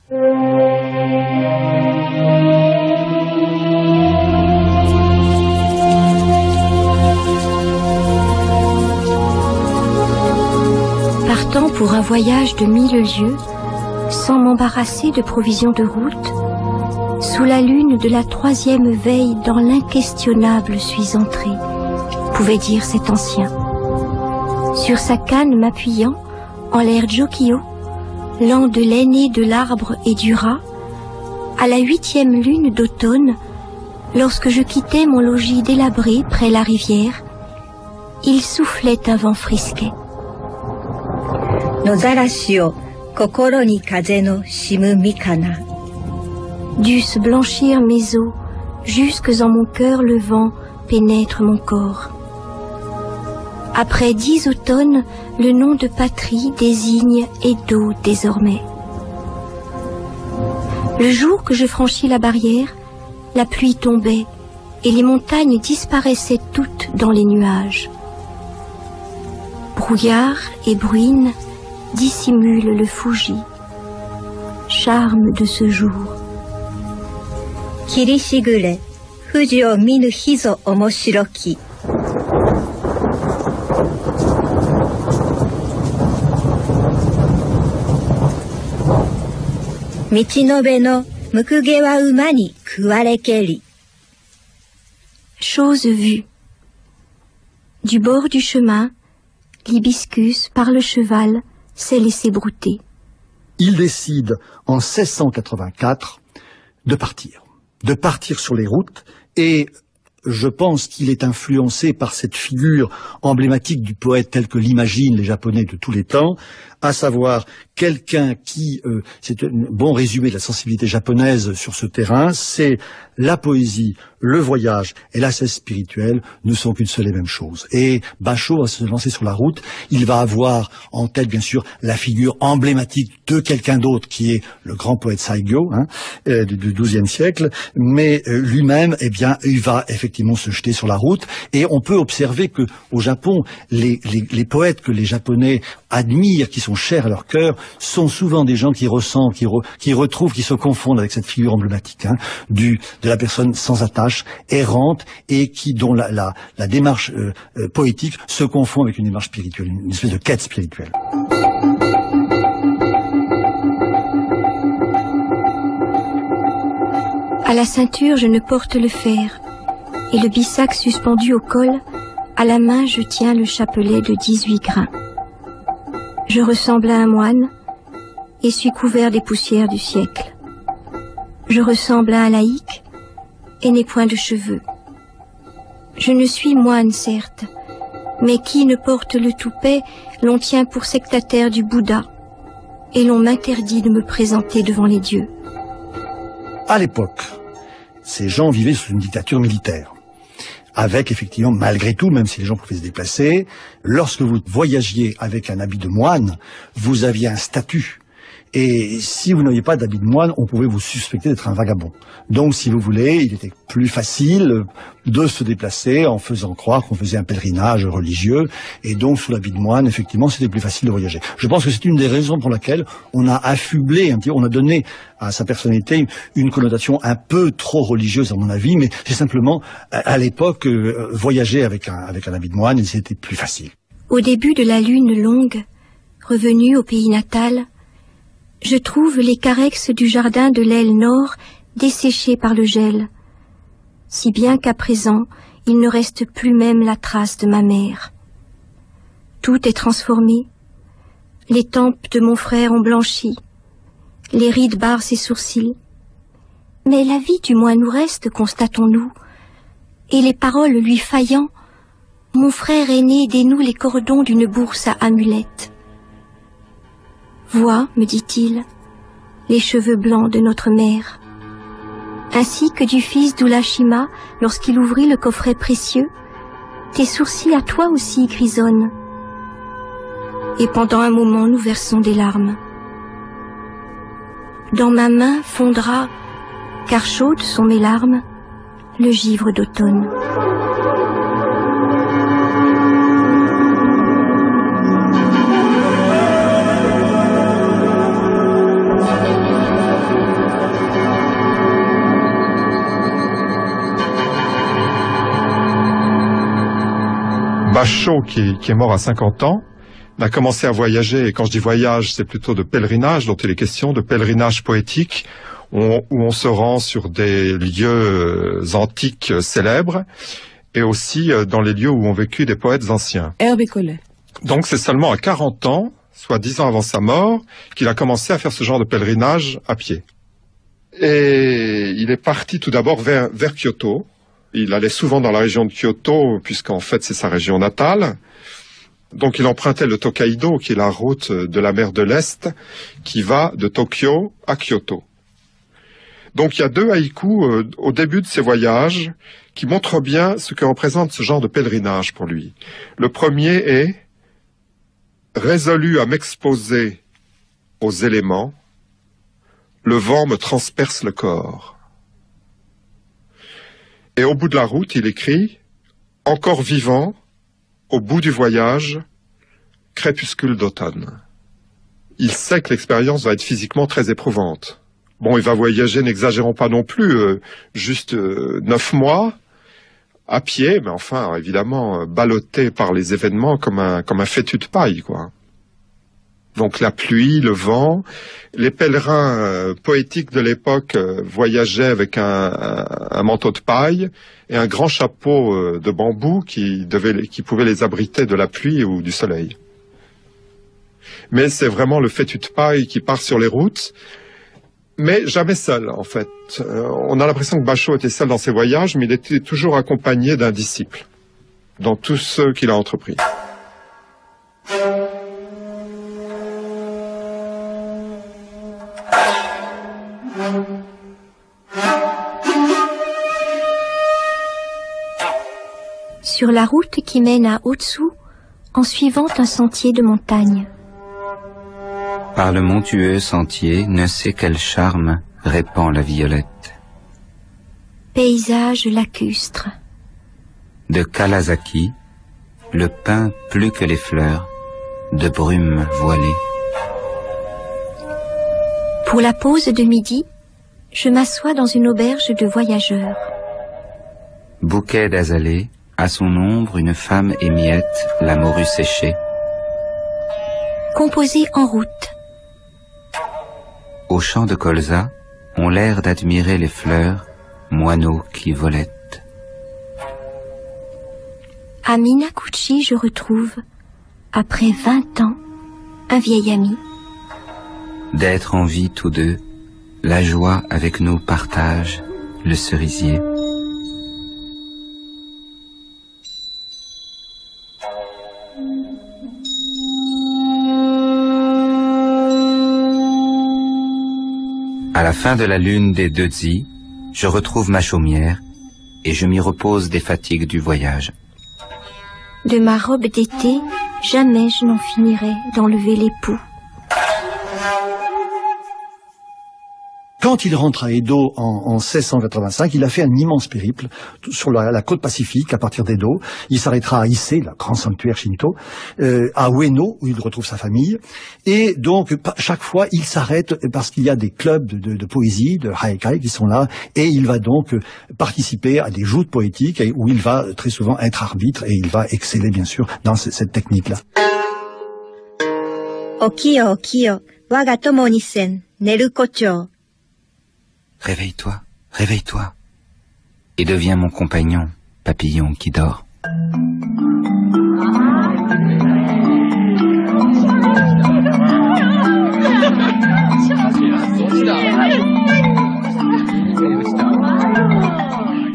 Partant pour un voyage de 1000 lieues, sans m'embarrasser de provisions de route, sous la lune de la 3e veille dans l'inquestionnable suis entré, pouvait dire cet ancien. Sur sa canne m'appuyant, en l'air Jokio, lent de l'aîné de l'arbre et du rat, à la 8e lune d'automne, lorsque je quittais mon logis délabré près la rivière, il soufflait un vent frisquet. Dussent blanchir mes os, jusque en mon cœur le vent pénètre mon corps. Après 10 automnes, le nom de patrie désigne Edo désormais. Le jour que je franchis la barrière, la pluie tombait et les montagnes disparaissaient toutes dans les nuages. Brouillard et bruine dissimulent le Fuji, charme de ce jour. Kirishigure, Fuji o minu hizo omoshiroki. Michinobe no mukuge wa uma ni kuwarekeri. Chose vue. Du bord du chemin, l'hibiscus, par le cheval, s'est laissé brouter. Il décide en 1684 de partir sur les routes, et je pense qu'il est influencé par cette figure emblématique du poète tel que l'imaginent les Japonais de tous les temps, à savoir quelqu'un qui, c'est un bon résumé de la sensibilité japonaise sur ce terrain, c'est la poésie, le voyage et l'ascèse spirituelle ne sont qu'une seule et même chose. Et Basho va se lancer sur la route, il va avoir en tête bien sûr la figure emblématique de quelqu'un d'autre qui est le grand poète Saigyo du XIIe siècle, mais lui-même, eh bien, il va effectivement se jeter sur la route, et on peut observer que au Japon, les poètes que les Japonais admirent, qui sont chers à leur cœur, sont souvent des gens qui ressentent, qui retrouvent, qui se confondent avec cette figure emblématique de la personne sans attache, errante, et dont la démarche poétique se confond avec une démarche spirituelle, une espèce de quête spirituelle. À la ceinture, je ne porte le fer, et le bissac suspendu au col, à la main, je tiens le chapelet de 18 grains. Je ressemble à un moine et suis couvert des poussières du siècle. Je ressemble à un laïc et n'ai point de cheveux. Je ne suis moine, certes, mais qui ne porte le toupet, l'on tient pour sectataire du Bouddha, et l'on m'interdit de me présenter devant les dieux. À l'époque, ces gens vivaient sous une dictature militaire, avec effectivement, malgré tout, même si les gens pouvaient se déplacer, lorsque vous voyagiez avec un habit de moine, vous aviez un statut. Et si vous n'aviez pas d'habit de moine, on pouvait vous suspecter d'être un vagabond. Donc, si vous voulez, il était plus facile de se déplacer en faisant croire qu'on faisait un pèlerinage religieux. Et donc, sous l'habit de moine, effectivement, c'était plus facile de voyager. Je pense que c'est une des raisons pour laquelle on a affublé, on a donné à sa personnalité une connotation un peu trop religieuse, à mon avis. Mais c'est simplement, à l'époque, voyager avec un habit de moine, c'était plus facile. Au début de la lune longue, revenu au pays natal, je trouve les carexes du jardin de l'aile nord desséchés par le gel, si bien qu'à présent, il ne reste plus même la trace de ma mère. Tout est transformé. Les tempes de mon frère ont blanchi. Les rides barrent ses sourcils. Mais la vie du moins nous reste, constatons-nous. Et les paroles lui faillant, mon frère aîné dénoue les cordons d'une bourse à amulettes. Vois, me dit-il, les cheveux blancs de notre mère. ainsi que du fils d'Ulashima lorsqu'il ouvrit le coffret précieux, tes sourcils à toi aussi grisonnent. Et pendant un moment nous versons des larmes. Dans ma main fondra, car chaudes sont mes larmes, le givre d'automne. Bashō, qui est mort à 50 ans, a commencé à voyager, et quand je dis voyage, c'est plutôt de pèlerinage dont il est question, de pèlerinage poétique, où on se rend sur des lieux antiques célèbres, et aussi dans les lieux où ont vécu des poètes anciens. Hervé Collet. Donc c'est seulement à 40 ans, soit 10 ans avant sa mort, qu'il a commencé à faire ce genre de pèlerinage à pied. Et il est parti tout d'abord vers Kyoto. Il allait souvent dans la région de Kyoto, puisqu'en fait c'est sa région natale. Donc il empruntait le Tokaido, qui est la route de la mer de l'Est, qui va de Tokyo à Kyoto. Donc il y a 2 haïkus au début de ses voyages qui montrent bien ce que représente ce genre de pèlerinage pour lui. Le premier est « Résolu à m'exposer aux éléments, le vent me transperce le corps. » Et au bout de la route, il écrit « Encore vivant, au bout du voyage, crépuscule d'automne. » Il sait que l'expérience va être physiquement très éprouvante. Bon, il va voyager, n'exagérons pas non plus, juste 9 mois, à pied, mais enfin, évidemment, ballotté par les événements comme un fétu de paille, quoi. Donc la pluie, le vent, les pèlerins poétiques de l'époque voyageaient avec un manteau de paille et un grand chapeau de bambou qui pouvait les abriter de la pluie ou du soleil. Mais c'est vraiment le fétu de paille qui part sur les routes, mais jamais seul en fait. On a l'impression que Bashō était seul dans ses voyages, mais il était toujours accompagné d'un disciple dans tous ceux qu'il a entrepris. Sur la route qui mène à Otsu, en suivant un sentier de montagne. Par le montueux sentier, ne sais quel charme répand la violette. Paysage lacustre. De Kawasaki, le pin plus que les fleurs, de brume voilée. Pour la pause de midi, je m'assois dans une auberge de voyageurs. Bouquet d'azalées, à son ombre une femme émiette la morue séchée. Composé en route. Au champ de colza, ont l'air d'admirer les fleurs, moineaux qui volettent. À Minakuchi, je retrouve, après 20 ans, un vieil ami. D'être en vie tous deux, la joie avec nous partage le cerisier. À la fin de la lune des Deuzi, je retrouve ma chaumière et je m'y repose des fatigues du voyage. De ma robe d'été, jamais je n'en finirai d'enlever l'époux. Quand il rentre à Edo en 1685, il a fait un immense périple sur la côte pacifique à partir d'Edo. Il s'arrêtera à Ise, le grand sanctuaire Shinto, à Ueno, où il retrouve sa famille. Et donc, chaque fois, il s'arrête parce qu'il y a des clubs de poésie, de haikai qui sont là. Et il va donc participer à des joutes poétiques où il va très souvent être arbitre et il va exceller, bien sûr, dans cette technique-là. Okiyo, okiyo, waga tomo ni sen, neru kocho. Réveille-toi, réveille-toi, et deviens mon compagnon, papillon qui dort.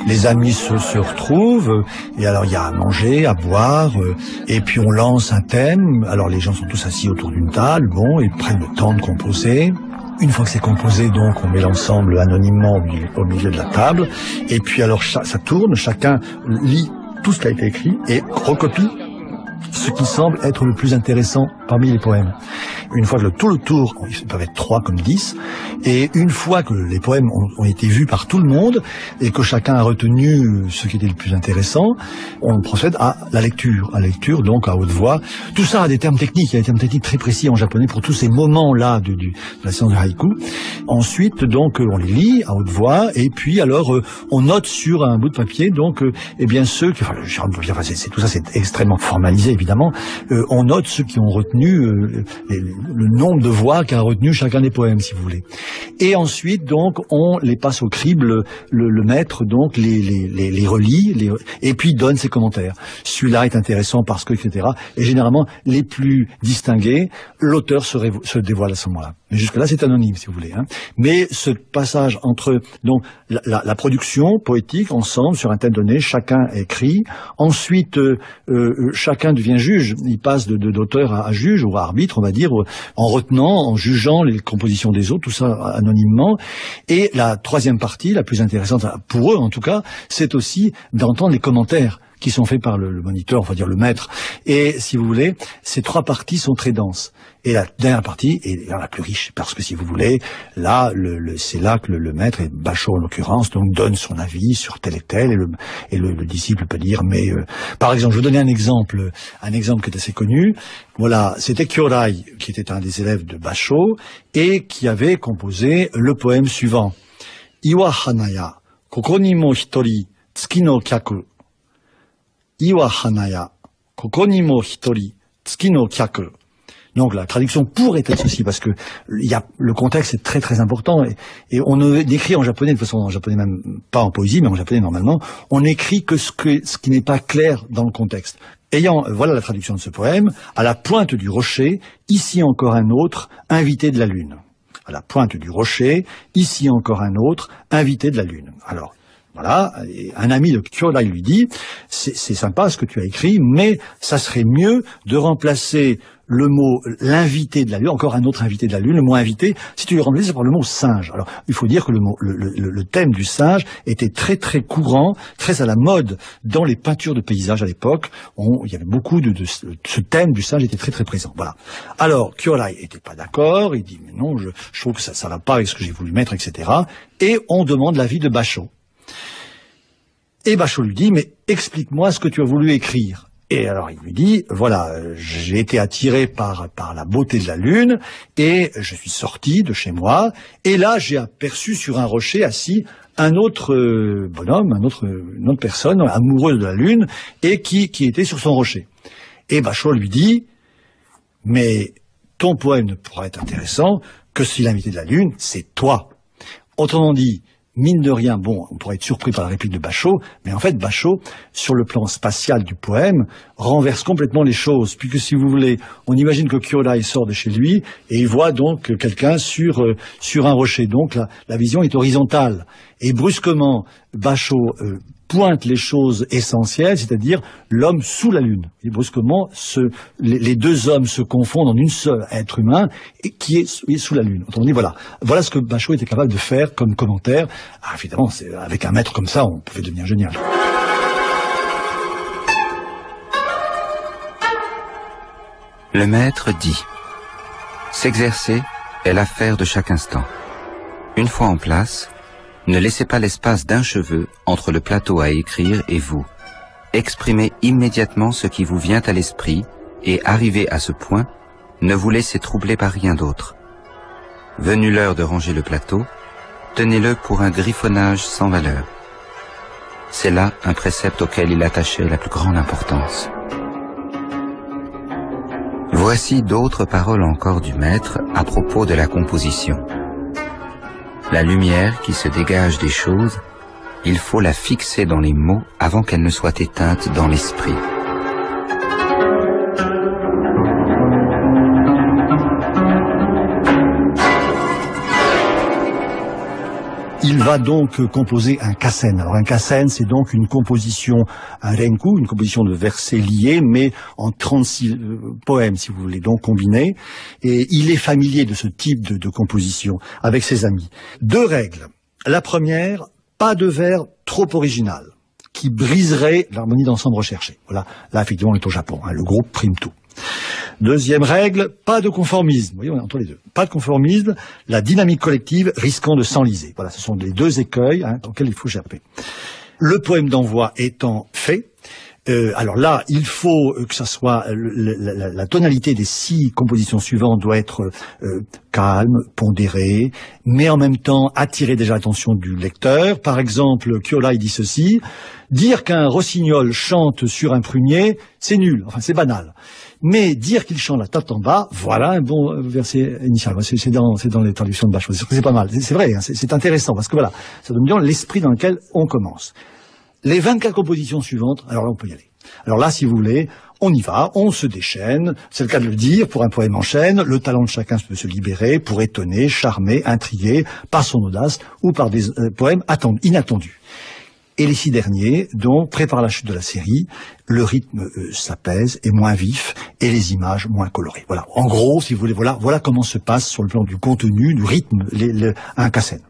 Les amis se retrouvent, et alors il y a à manger, à boire, et puis on lance un thème. Alors les gens sont tous assis autour d'une table, bon, ils prennent le temps de composer. Une fois que c'est composé, donc, on met l'ensemble anonymement au milieu de la table. Et puis alors, ça tourne, chacun lit tout ce qui a été écrit et recopie ce qui semble être le plus intéressant parmi les poèmes. Une fois que tout le tour, ils peuvent être 3 comme 10, et une fois que les poèmes ont été vus par tout le monde, et que chacun a retenu ce qui était le plus intéressant, on procède à la lecture. À la lecture, donc, à haute voix. Tout ça a des termes techniques, il y a des termes techniques très précis en japonais pour tous ces moments-là de la séance de haïku. Ensuite, donc, on les lit à haute voix, et puis alors, on note sur un bout de papier, donc, eh bien, ceux qui, tout ça, c'est extrêmement formalisé, évidemment, on note ceux qui ont retenu le nombre de voix qu'a retenu chacun des poèmes, si vous voulez. Et ensuite, donc, on les passe au crible, le maître, donc, les relit, et puis donne ses commentaires. Celui-là est intéressant parce que, etc. Et généralement, les plus distingués, l'auteur se dévoile à ce moment-là. Mais jusque-là, c'est anonyme, si vous voulez. Hein. Mais ce passage entre donc la production poétique, ensemble, sur un thème donné, chacun écrit. Ensuite, chacun devient juge. Il passe d'auteur à juge ou à arbitre, on va dire, en retenant, en jugeant les compositions des autres, tout ça anonymement. Et la troisième partie, la plus intéressante, pour eux en tout cas, c'est aussi d'entendre les commentaires qui sont faits par le moniteur, on va dire le maître. Et si vous voulez, ces 3 parties sont très denses. Et la dernière partie est la plus riche, parce que si vous voulez, là, c'est là que le maître, et Basho en l'occurrence, donc donne son avis sur tel et tel, et le disciple peut dire, mais par exemple, je vais donner un exemple qui est assez connu. Voilà, c'était Kyorai, qui était un des élèves de Basho, et qui avait composé le poème suivant. Iwa hanaya, koko ni mo hitori, tsuki no kyaku. Iwa hanaya, koko ni mo hitori, tsuki no kyaku. Donc la traduction pourrait être ceci, parce que le contexte est très très important, et on écrit en japonais, de toute façon en japonais même, pas en poésie, mais en japonais normalement, on écrit que ce qui n'est pas clair dans le contexte. Voilà la traduction de ce poème, à la pointe du rocher, ici encore un autre, invité de la lune. À la pointe du rocher, ici encore un autre, invité de la lune. Alors, voilà, et un ami de Kyorai lui dit, c'est sympa ce que tu as écrit, mais ça serait mieux de remplacer le mot l'invité de la lune, encore un autre invité de la lune, le mot invité, si tu le remplaçais par le mot singe. Alors, il faut dire que le thème du singe était très très courant, très à la mode dans les peintures de paysages à l'époque. Il y avait beaucoup ce thème du singe était très très présent. Voilà. Alors, Kyorai était pas d'accord, il dit, mais non, je trouve que ça va pas avec ce que j'ai voulu mettre, etc. Et on demande l'avis de Basho. Et Basho lui dit, mais explique-moi ce que tu as voulu écrire. Et alors il lui dit, voilà, j'ai été attiré par la beauté de la lune, et je suis sorti de chez moi, et là j'ai aperçu sur un rocher assis un autre bonhomme, une autre personne amoureuse de la lune, et qui était sur son rocher. Et Basho lui dit, mais ton poème ne pourra être intéressant que si l'invité de la lune, c'est toi. Autrement dit, mine de rien, bon, on pourrait être surpris par la réplique de Basho, mais en fait, Basho, sur le plan spatial du poème, renverse complètement les choses, puisque si vous voulez, on imagine que Kyorai sort de chez lui, et il voit donc quelqu'un sur un rocher. Donc la vision est horizontale. Et brusquement, Basho pointe les choses essentielles, c'est-à-dire l'homme sous la lune. Et brusquement, les deux hommes se confondent en une seule être humain et qui est sous la lune. Autrement dit, voilà ce que Basho était capable de faire comme commentaire. Ah, évidemment, avec un maître comme ça, on pouvait devenir génial. Le maître dit : s'exercer est l'affaire de chaque instant. Une fois en place, ne laissez pas l'espace d'un cheveu entre le plateau à écrire et vous. Exprimez immédiatement ce qui vous vient à l'esprit et, arrivé à ce point, ne vous laissez troubler par rien d'autre. Venue l'heure de ranger le plateau, tenez-le pour un griffonnage sans valeur. C'est là un précepte auquel il attachait la plus grande importance. Voici d'autres paroles encore du maître à propos de la composition. La lumière qui se dégage des choses, il faut la fixer dans les mots avant qu'elle ne soit éteinte dans l'esprit. Il va donc composer un kasen. Alors un kasen, c'est donc une composition, un renku, une composition de versets liés, mais en 36 poèmes, si vous voulez, donc combinés. Et il est familier de ce type de composition avec ses amis. 2 règles. La première, pas de vers trop original, qui briserait l'harmonie d'ensemble recherchée. Voilà, là effectivement on est au Japon, hein, le groupe prime tout. 2e règle, pas de conformisme. Vous voyez, on est entre les deux. Pas de conformisme, la dynamique collective risquant de s'enliser. Voilà, ce sont les 2 écueils auxquels il faut échapper. Le poème d'envoi étant fait, alors là, il faut que ça soit la tonalité des 6 compositions suivantes doit être calme, pondérée, mais en même temps attirer déjà l'attention du lecteur. Par exemple, Kyolai dit ceci: dire qu'un rossignol chante sur un prunier, c'est nul, enfin c'est banal. Mais dire qu'il chante la tête en bas, voilà un bon verset initial. C'est dans les traductions de Bachot. C'est pas mal. C'est vrai, hein, c'est intéressant parce que voilà, ça donne bien l'esprit dans lequel on commence. Les 24 compositions suivantes, alors là on peut y aller. Alors là, si vous voulez, on y va, on se déchaîne, c'est le cas de le dire, pour un poème en chaîne, le talent de chacun peut se libérer pour étonner, charmer, intriguer, par son audace ou par des poèmes inattendus. Et les 6 derniers, donc, préparent la chute de la série, le rythme s'apaise, est moins vif, et les images moins colorées. Voilà. En gros, si vous voulez, voilà comment se passe sur le plan du contenu, du rythme, un kasen.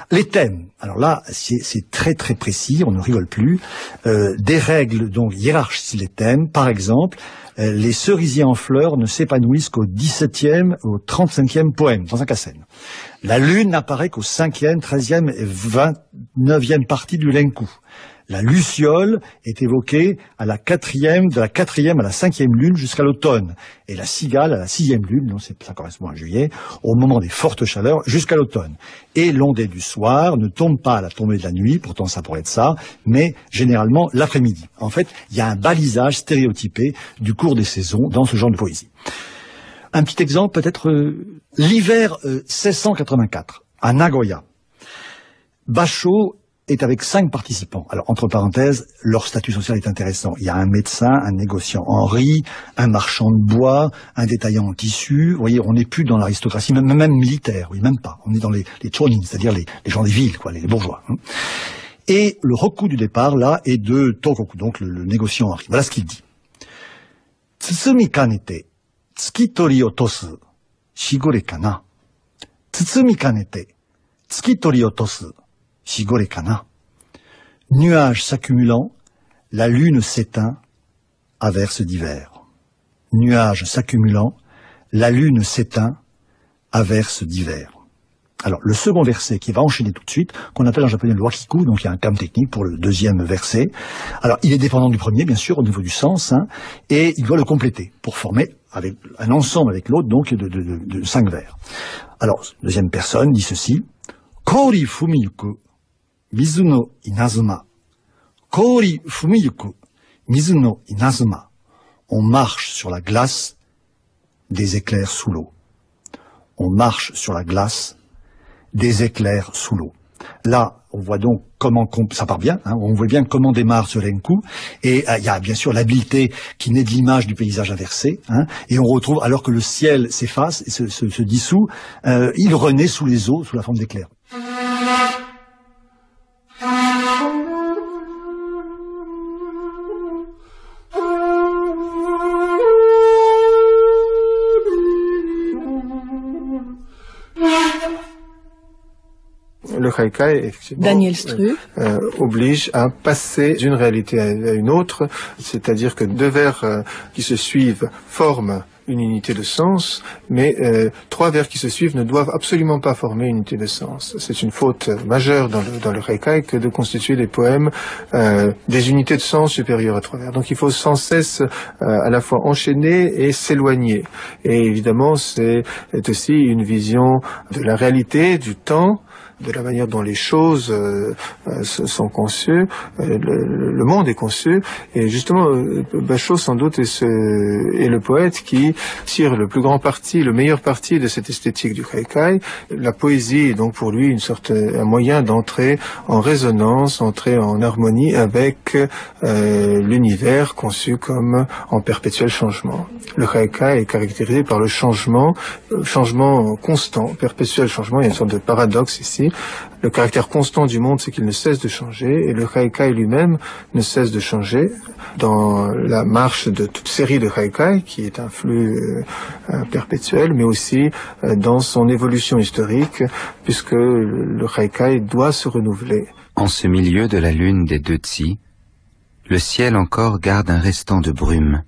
Les thèmes. Alors là, c'est très très précis, on ne rigole plus. Des règles, donc, hiérarchisent les thèmes. Par exemple, les cerisiers en fleurs ne s'épanouissent qu'au 17e, au 35e poème, dans un kasen. La lune n'apparaît qu'au 5e, 13e et 29e partie du renku. La luciole est évoquée à la 4e, de la 4e à la 5e lune jusqu'à l'automne. Et la cigale à la 6e lune, donc ça correspond à juillet, au moment des fortes chaleurs jusqu'à l'automne. Et l'ondée du soir ne tombe pas à la tombée de la nuit, pourtant ça pourrait être ça, mais généralement l'après-midi. En fait, il y a un balisage stéréotypé du cours des saisons dans ce genre de poésie. Un petit exemple, peut-être l'hiver 1684, à Nagoya. Bachot est avec 5 participants. Alors, entre parenthèses, leur statut social est intéressant. Il y a un médecin, un négociant en riz, un marchand de bois, un détaillant en tissu. Vous voyez, on n'est plus dans l'aristocratie, même militaire, oui, même pas. On est dans les chonin, c'est-à-dire les gens des villes, quoi, les bourgeois. Hein. Et le roku du départ, là, est de Tokoku, donc le négociant en riz. Voilà ce qu'il dit. Tsutsumi kanete, tsukitori otosu, shigore kana. Tsutsumi kanete, tsukitori otosu, shigore kana. Nuages s'accumulant, la lune s'éteint, averse d'hiver. Nuages s'accumulant, la lune s'éteint, averse d'hiver. Alors, le second verset qui va enchaîner tout de suite, qu'on appelle en japonais le wakiku, donc il y a un terme technique pour le deuxième verset. Alors, il est dépendant du premier, bien sûr, au niveau du sens, hein, et il doit le compléter pour former avec un ensemble avec l'autre, donc de 5 vers. Alors, deuxième personne dit ceci: Kori fumiyuku, mizu no inazuma. Kori fumiyuku, mizu no inazuma. On marche sur la glace, des éclairs sous l'eau. On marche sur la glace, des éclairs sous l'eau. Là, on voit donc comment ça part bien, hein, on voit bien comment démarre ce renku, et il y a bien sûr l'habileté qui naît de l'image du paysage inversé, hein, et on retrouve, alors que le ciel s'efface et se dissout, il renaît sous les eaux, sous la forme d'éclairs. Le haikai, effectivement, Daniel Stru oblige à passer d'une réalité à une autre, c'est-à-dire que 2 vers qui se suivent forment une unité de sens, mais 3 vers qui se suivent ne doivent absolument pas former une unité de sens. C'est une faute majeure dans le haikai que de constituer des poèmes des unités de sens supérieures à 3 vers. Donc il faut sans cesse à la fois enchaîner et s'éloigner. Et évidemment, c'est aussi une vision de la réalité, du temps, de la manière dont les choses sont conçues, le monde est conçu, et justement Bachot sans doute est le poète qui tire le plus grand parti, le meilleur parti de cette esthétique du haikai. La poésie est donc pour lui un moyen d'entrer en résonance, entrer en harmonie avec l'univers conçu comme en perpétuel changement. Le haikai est caractérisé par le changement constant, perpétuel changement. Il y a une sorte de paradoxe ici. Le caractère constant du monde, c'est qu'il ne cesse de changer, et le haikai lui-même ne cesse de changer. Dans la marche de toute série de haikai, qui est un flux perpétuel, mais aussi dans son évolution historique, puisque le haikai doit se renouveler. En ce milieu de la lune des deux Tsi, le ciel encore garde un restant de brume,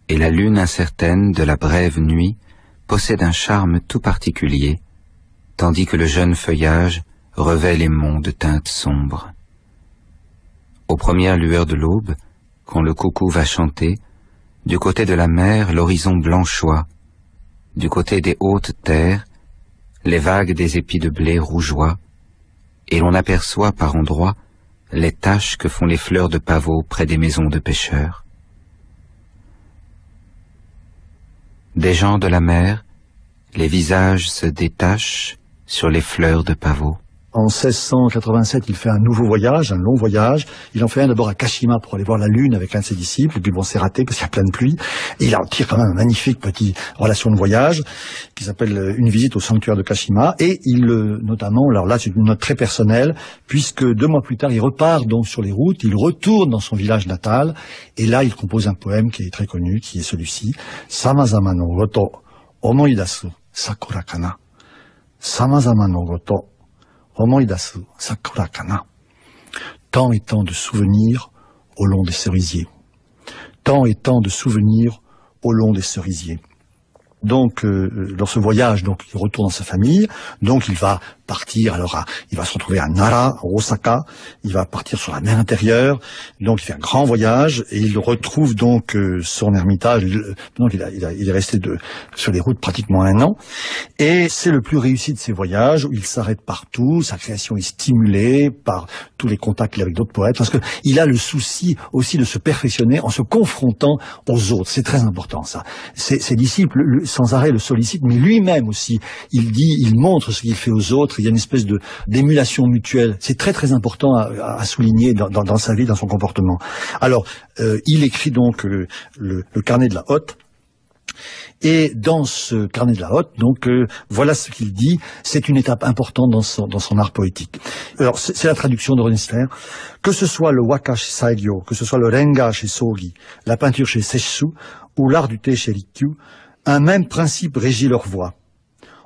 et la lune incertaine de la brève nuit possède un charme tout particulier, tandis que le jeune feuillage revêt les monts de teintes sombres. Aux premières lueurs de l'aube, quand le coucou va chanter, du côté de la mer l'horizon blanchoie, du côté des hautes terres, les vagues des épis de blé rougeoient, et l'on aperçoit par endroits les taches que font les fleurs de pavot près des maisons de pêcheurs. Des gens de la mer, les visages se détachent sur les fleurs de pavot. En 1687, il fait un nouveau voyage, un long voyage. Il en fait un d'abord à Kashima pour aller voir la Lune avec un de ses disciples. Et puis bon, c'est raté parce qu'il y a plein de pluie. Et il en tire quand même un magnifique petit relation de voyage qui s'appelle Une visite au sanctuaire de Kashima. Et il, notamment, alors là, c'est une note très personnelle, puisque 2 mois plus tard, il repart donc sur les routes. Il retourne dans son village natal. Et là, il compose un poème qui est très connu, qui est celui-ci. Samazama no goto omoidasu sakura kana. Samazama no goto omoidasu sakura kana. Tant et tant de souvenirs au long des cerisiers. Tant et tant de souvenirs au long des cerisiers. Donc, dans ce voyage, donc, il retourne dans sa famille. Donc, il va partir, alors, il va se retrouver à Nara, à Osaka. Il va partir sur la mer intérieure. Donc, il fait un grand voyage et il retrouve donc son ermitage. Donc, il est resté sur les routes pratiquement 1 an. Et c'est le plus réussi de ses voyages où il s'arrête partout. Sa création est stimulée par tous les contacts qu'il a avec d'autres poètes. Parce que il a le souci aussi de se perfectionner en se confrontant aux autres. C'est très important, ça. Ses disciples, sans arrêt le sollicite, mais lui-même aussi, il montre ce qu'il fait aux autres, il y a une espèce d'émulation mutuelle. C'est très très important à souligner dans sa vie, dans son comportement. Alors, il écrit donc le carnet de la Hotte, et dans ce carnet de la Hotte, donc voilà ce qu'il dit, c'est une étape importante dans son art poétique. Alors, c'est la traduction de René Sfer. Que ce soit le waka chez Saigyo, que ce soit le renga chez Sogi, la peinture chez Sesshu, ou l'art du thé chez Rikyū, un même principe régit leur voie.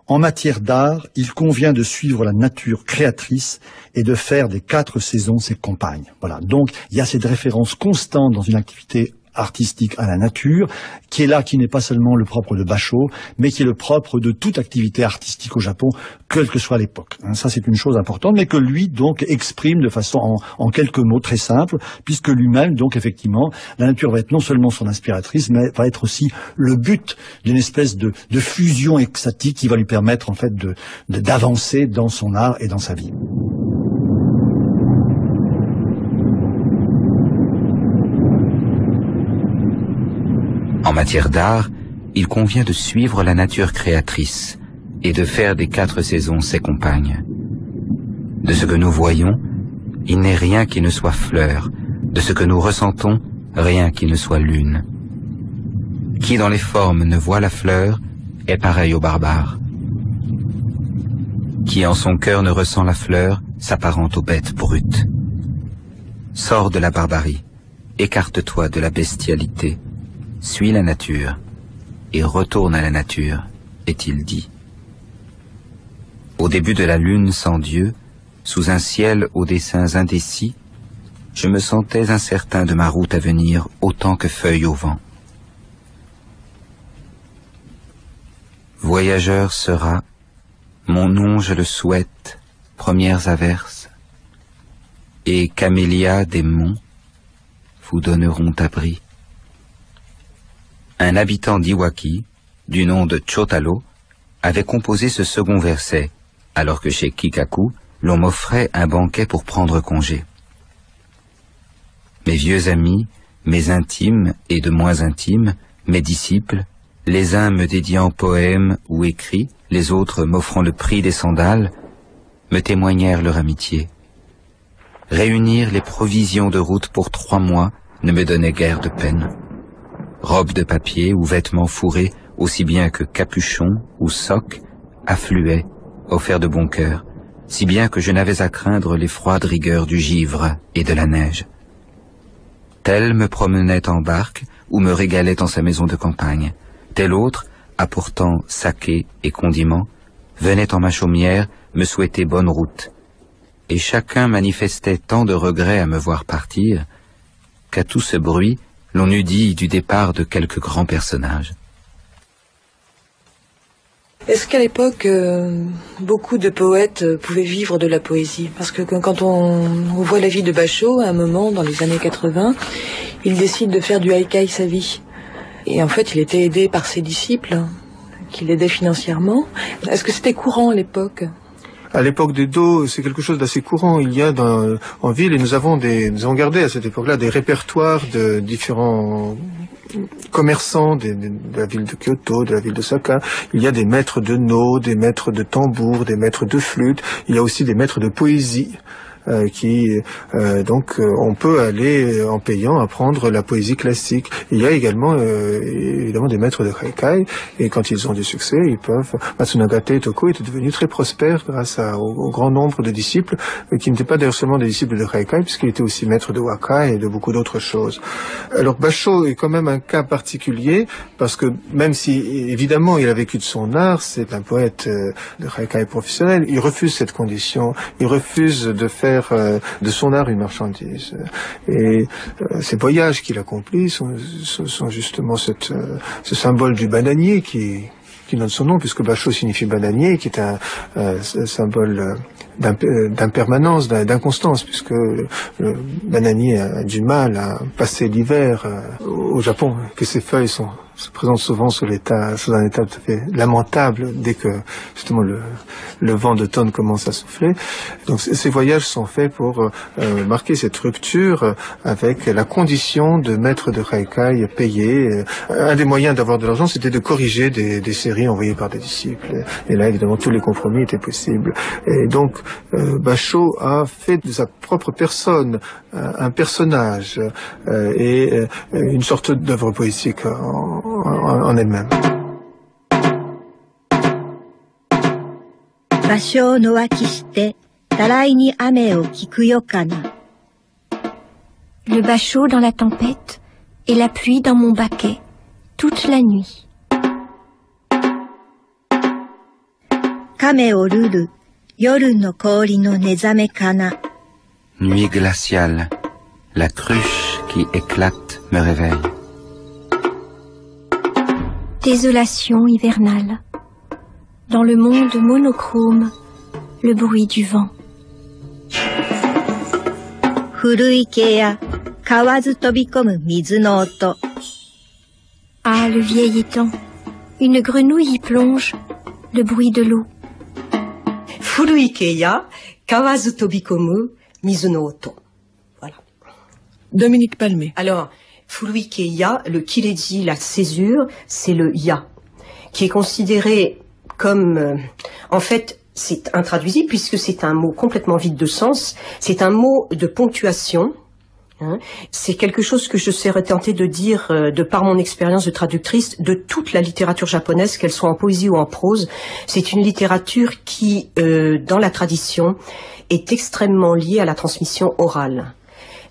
En matière d'art, il convient de suivre la nature créatrice et de faire des 4 saisons ses compagnes. Voilà. Donc, il y a cette référence constante dans une activité artistique à la nature, qui est là, qui n'est pas seulement le propre de Basho, mais qui est le propre de toute activité artistique au Japon, quelle que soit l'époque. Ça, c'est une chose importante, mais que lui, donc, exprime de façon en quelques mots très simples, puisque lui-même, donc, effectivement, la nature va être non seulement son inspiratrice, mais va être aussi le but d'une espèce de fusion extatique qui va lui permettre, en fait, d'avancer dans son art et dans sa vie. En matière d'art, il convient de suivre la nature créatrice et de faire des 4 saisons ses compagnes. De ce que nous voyons, il n'est rien qui ne soit fleur. De ce que nous ressentons, rien qui ne soit lune. Qui dans les formes ne voit la fleur est pareil au barbare. Qui en son cœur ne ressent la fleur s'apparente aux bêtes brutes. Sors de la barbarie, écarte-toi de la bestialité. Suis la nature, et retourne à la nature, est-il dit. Au début de la lune sans Dieu, sous un ciel aux dessins indécis, je me sentais incertain de ma route à venir autant que feuille au vent. Voyageur sera, mon nom je le souhaite, premières averses, et camélias des monts vous donneront abri. Un habitant d'Iwaki, du nom de Chotalo, avait composé ce second verset, alors que chez Kikaku, l'on m'offrait un banquet pour prendre congé. Mes vieux amis, mes intimes et de moins intimes, mes disciples, les uns me dédiant poèmes ou écrits, les autres m'offrant le prix des sandales, me témoignèrent leur amitié. Réunir les provisions de route pour 3 mois ne me donnait guère de peine. Robes de papier ou vêtements fourrés, aussi bien que capuchons ou socs, affluaient, offerts de bon cœur, si bien que je n'avais à craindre les froides rigueurs du givre et de la neige. Tel me promenait en barque ou me régalait en sa maison de campagne. Tel autre, apportant saké et condiments, venait en ma chaumière me souhaiter bonne route. Et chacun manifestait tant de regrets à me voir partir, qu'à tout ce bruit, l'on eût dit du départ de quelque grand personnage. Est-ce qu'à l'époque, beaucoup de poètes pouvaient vivre de la poésie? Parce que quand on voit la vie de Bashō, à un moment, dans les années 80, il décide de faire du haikai sa vie. Et en fait, il était aidé par ses disciples, qui l'aidaient financièrement. Est-ce que c'était courant à l'époque? À l'époque d'Edo, c'est quelque chose d'assez courant. Il y a en ville, et nous avons gardé à cette époque-là des répertoires de différents commerçants de la ville de Kyoto, de la ville de Saka. Il y a des maîtres de no, des maîtres de tambour, des maîtres de flûte. Il y a aussi des maîtres de poésie. Donc on peut aller en payant apprendre la poésie classique. Il y a également évidemment des maîtres de haikai, et quand ils ont du succès, ils peuvent. Matsunagate Itoko était devenu très prospère grâce au grand nombre de disciples qui n'étaient pas d'ailleurs seulement des disciples de haikai, puisqu'il était aussi maître de waka et de beaucoup d'autres choses. Alors Bashō est quand même un cas particulier, parce que même si évidemment il a vécu de son art, c'est un poète de haikai professionnel, il refuse cette condition, il refuse de faire de son art une marchandise. Et ces voyages qu'il accomplit sont justement ce symbole du bananier qui donne son nom, puisque Bashō signifie bananier, qui est un symbole d'impermanence, d'inconstance, puisque le bananier a du mal à passer l'hiver au Japon, que ses feuilles se présentent souvent sous un état tout à fait lamentable dès que justement le vent d'automne commence à souffler. Donc ces voyages sont faits pour marquer cette rupture avec la condition de maître de haikai payé. Un des moyens d'avoir de l'argent, c'était de corriger des séries envoyées par des disciples. Et là, évidemment, tous les compromis étaient possibles. Et donc, Bashō a fait de sa propre personne un personnage et une sorte d'œuvre poétique en elle-même. Bashō no waki shite, tarai ni ame o kikuyo kana. Le bashō dans la tempête et la pluie dans mon baquet, toute la nuit. Kame o ruru, yoru no kori no nezame kana. Nuit glaciale, la cruche qui éclate me réveille. Désolation hivernale. Dans le monde monochrome, le bruit du vent. Furui ke ya, kawazu tobikomu mizu no oto. Ah, le vieil étang. Une grenouille y plonge, le bruit de l'eau. Furui ke ya, kawazu tobikomu mizu no oto. Voilà. Dominique Palmé. Alors, Furui ke ya, le kireji, la césure, c'est le ya, qui est considéré comme, en fait, c'est intraduisible puisque c'est un mot complètement vide de sens. C'est un mot de ponctuation. Hein. C'est quelque chose que je serais tentée de dire, de par mon expérience de traductrice, de toute la littérature japonaise, qu'elle soit en poésie ou en prose. C'est une littérature qui, dans la tradition, est extrêmement liée à la transmission orale.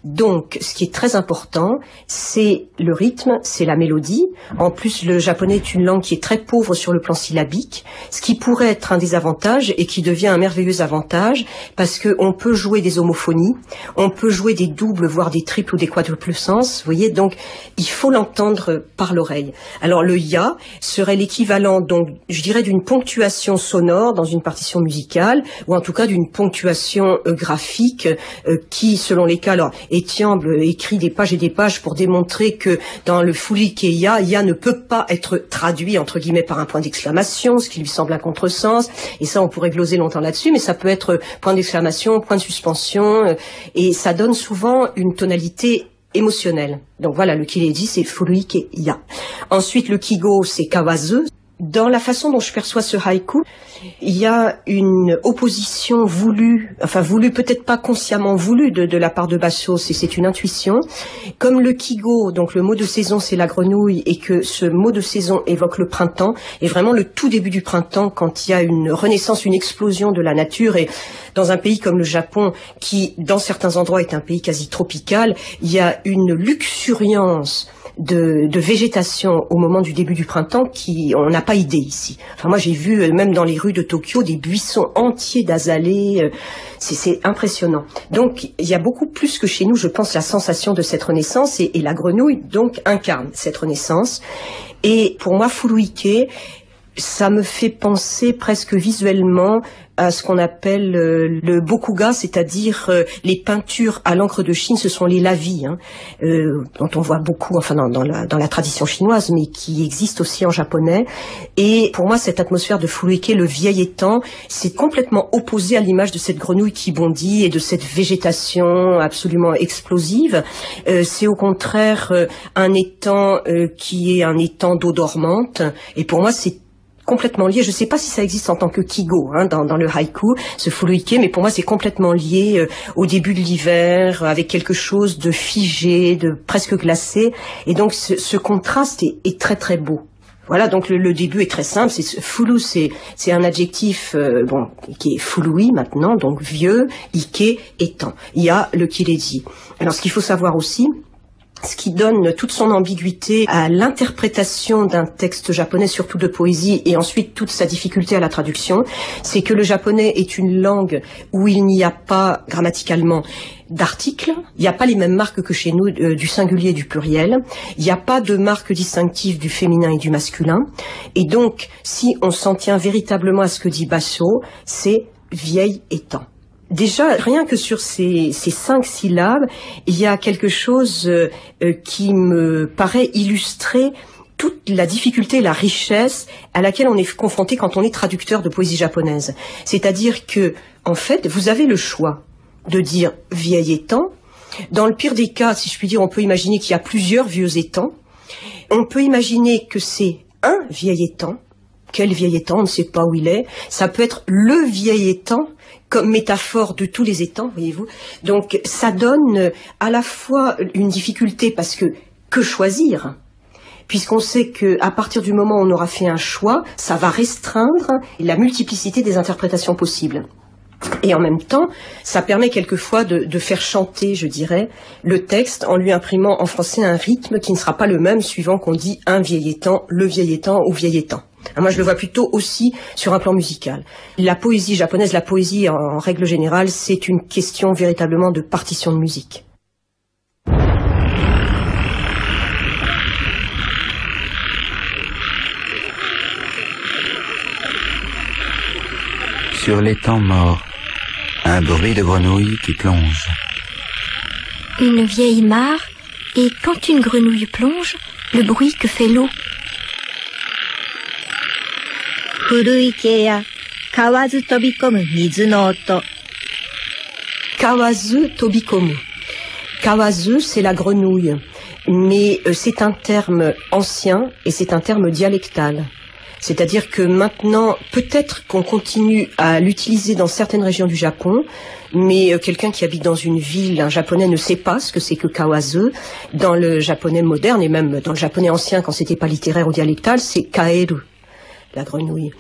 Donc, ce qui est très important, c'est le rythme, c'est la mélodie. En plus, le japonais est une langue qui est très pauvre sur le plan syllabique, ce qui pourrait être un désavantage et qui devient un merveilleux avantage, parce que on peut jouer des homophonies, on peut jouer des doubles, voire des triples ou des quadruples sens, vous voyez, donc il faut l'entendre par l'oreille. Alors, le ya serait l'équivalent, donc, je dirais, d'une ponctuation sonore dans une partition musicale, ou en tout cas d'une ponctuation graphique, qui, selon les cas, alors, Etiamble écrit des pages et des pages pour démontrer que dans le Furui ke ya, ya ne peut pas être traduit entre guillemets par un point d'exclamation, ce qui lui semble un contresens. Et ça, on pourrait gloser longtemps là-dessus, mais ça peut être point d'exclamation, point de suspension, et ça donne souvent une tonalité émotionnelle. Donc voilà, le kireji, c'est Furui ke ya. Ensuite, le kigo, c'est kawazu. Dans la façon dont je perçois ce haïku, il y a une opposition voulue, peut-être pas consciemment voulue de la part de Bashō, c'est une intuition. Comme le kigo, donc le mot de saison c'est la grenouille, et que ce mot de saison évoque le printemps, et vraiment le tout début du printemps, quand il y a une renaissance, une explosion de la nature, et dans un pays comme le Japon, qui dans certains endroits est un pays quasi tropical, il y a une luxuriance de végétation au moment du début du printemps on n'a pas idée ici. Enfin, moi j'ai vu même dans les rues de Tokyo des buissons entiers d'azalées, c'est impressionnant. Donc il y a beaucoup plus que chez nous, je pense, la sensation de cette renaissance, et la grenouille donc incarne cette renaissance. Et pour moi, Furuike, ça me fait penser presque visuellement à ce qu'on appelle le bokuga, c'est-à-dire les peintures à l'encre de Chine, ce sont les lavis, dont on voit beaucoup, enfin dans la tradition chinoise, mais qui existe aussi en japonais. Et pour moi, cette atmosphère de Furuike, le vieil étang, c'est complètement opposé à l'image de cette grenouille qui bondit et de cette végétation absolument explosive. C'est au contraire un étang qui est un étang d'eau dormante. Et pour moi, c'est complètement lié. Je ne sais pas si ça existe en tant que kigo dans le haïku, ce Furuike, mais pour moi c'est complètement lié au début de l'hiver, avec quelque chose de figé, de presque glacé. Et donc ce contraste est très très beau. Voilà, donc le début est très simple. Fulu, c'est un adjectif qui est fului maintenant, donc vieux, ike, étang. Il y a le kireji. Alors ce qu'il faut savoir aussi, ce qui donne toute son ambiguïté à l'interprétation d'un texte japonais, surtout de poésie, et ensuite toute sa difficulté à la traduction, c'est que le japonais est une langue où il n'y a pas grammaticalement d'articles, il n'y a pas les mêmes marques que chez nous du singulier et du pluriel, il n'y a pas de marques distinctives du féminin et du masculin, et donc si on s'en tient véritablement à ce que dit Bashō, c'est vieil étang. Déjà, rien que sur ces 5 syllabes, il y a quelque chose qui me paraît illustrer toute la difficulté et la richesse à laquelle on est confronté quand on est traducteur de poésie japonaise. C'est-à-dire que, en fait, vous avez le choix de dire vieil étang. Dans le pire des cas, si je puis dire, on peut imaginer qu'il y a plusieurs vieux étangs. On peut imaginer que c'est un vieil étang. Quel vieil étang, on ne sait pas où il est. Ça peut être le vieil étang comme métaphore de tous les étangs, voyez-vous. Donc ça donne à la fois une difficulté parce que choisir, puisqu'on sait que à partir du moment où on aura fait un choix, ça va restreindre la multiplicité des interprétations possibles. Et en même temps, ça permet quelquefois de faire chanter, je dirais, le texte en lui imprimant en français un rythme qui ne sera pas le même suivant qu'on dit un vieil étang, le vieil étang ou vieil étang. Moi, je le vois plutôt aussi sur un plan musical. La poésie japonaise, la poésie en règle générale, c'est une question véritablement de partition de musique. Sur l'étang mort, un bruit de grenouille qui plonge. Une vieille mare, et quand une grenouille plonge, le bruit que fait l'eau. Furuike ya kawazu tobikomu mizu no oto. Kawazu tobikomu. Kawazu, c'est la grenouille, mais c'est un terme ancien et c'est un terme dialectal. C'est-à-dire que maintenant, peut-être qu'on continue à l'utiliser dans certaines régions du Japon, mais quelqu'un qui habite dans une ville, un japonais, ne sait pas ce que c'est que kawazu. Dans le japonais moderne et même dans le japonais ancien, quand c'était pas littéraire ou dialectal, c'est kaeru, la grenouille.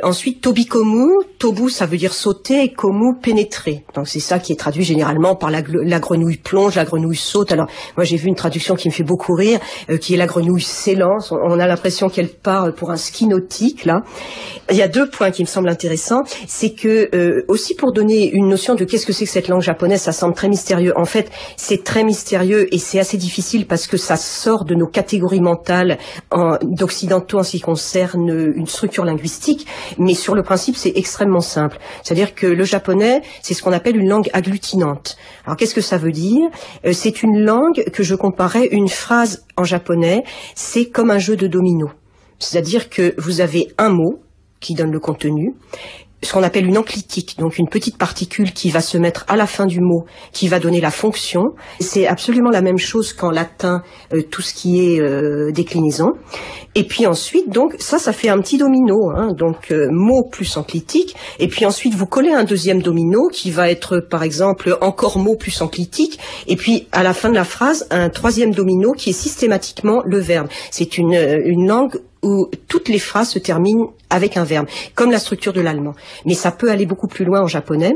Ensuite, tobikomu, tobu, ça veut dire sauter, et komu, pénétrer. Donc c'est ça qui est traduit généralement par la grenouille plonge, la grenouille saute. Alors moi j'ai vu une traduction qui me fait beaucoup rire, qui est la grenouille s'élance. On a l'impression qu'elle part pour un ski nautique là. Il y a 2 points qui me semblent intéressants, c'est que aussi pour donner une notion de qu'est-ce que c'est que cette langue japonaise, ça semble très mystérieux. En fait, c'est très mystérieux et c'est assez difficile parce que ça sort de nos catégories mentales d'occidentaux en ce qui concerne une structure linguistique, mais sur le principe, c'est extrêmement simple. C'est-à-dire que le japonais, c'est ce qu'on appelle une langue agglutinante. Alors, qu'est-ce que ça veut dire? C'est une langue que je comparais, une phrase en japonais, c'est comme un jeu de domino. C'est-à-dire que vous avez un mot qui donne le contenu, ce qu'on appelle une enclitique, donc une petite particule qui va se mettre à la fin du mot, qui va donner la fonction. C'est absolument la même chose qu'en latin, tout ce qui est déclinaison. Et puis ensuite, donc ça fait un petit domino, hein, donc mot plus enclitique. Et puis ensuite, vous collez un deuxième domino qui va être, par exemple, encore mot plus enclitique. Et puis à la fin de la phrase, un troisième domino qui est systématiquement le verbe. C'est une langue où toutes les phrases se terminent avec un verbe, comme la structure de l'allemand. Mais ça peut aller beaucoup plus loin en japonais.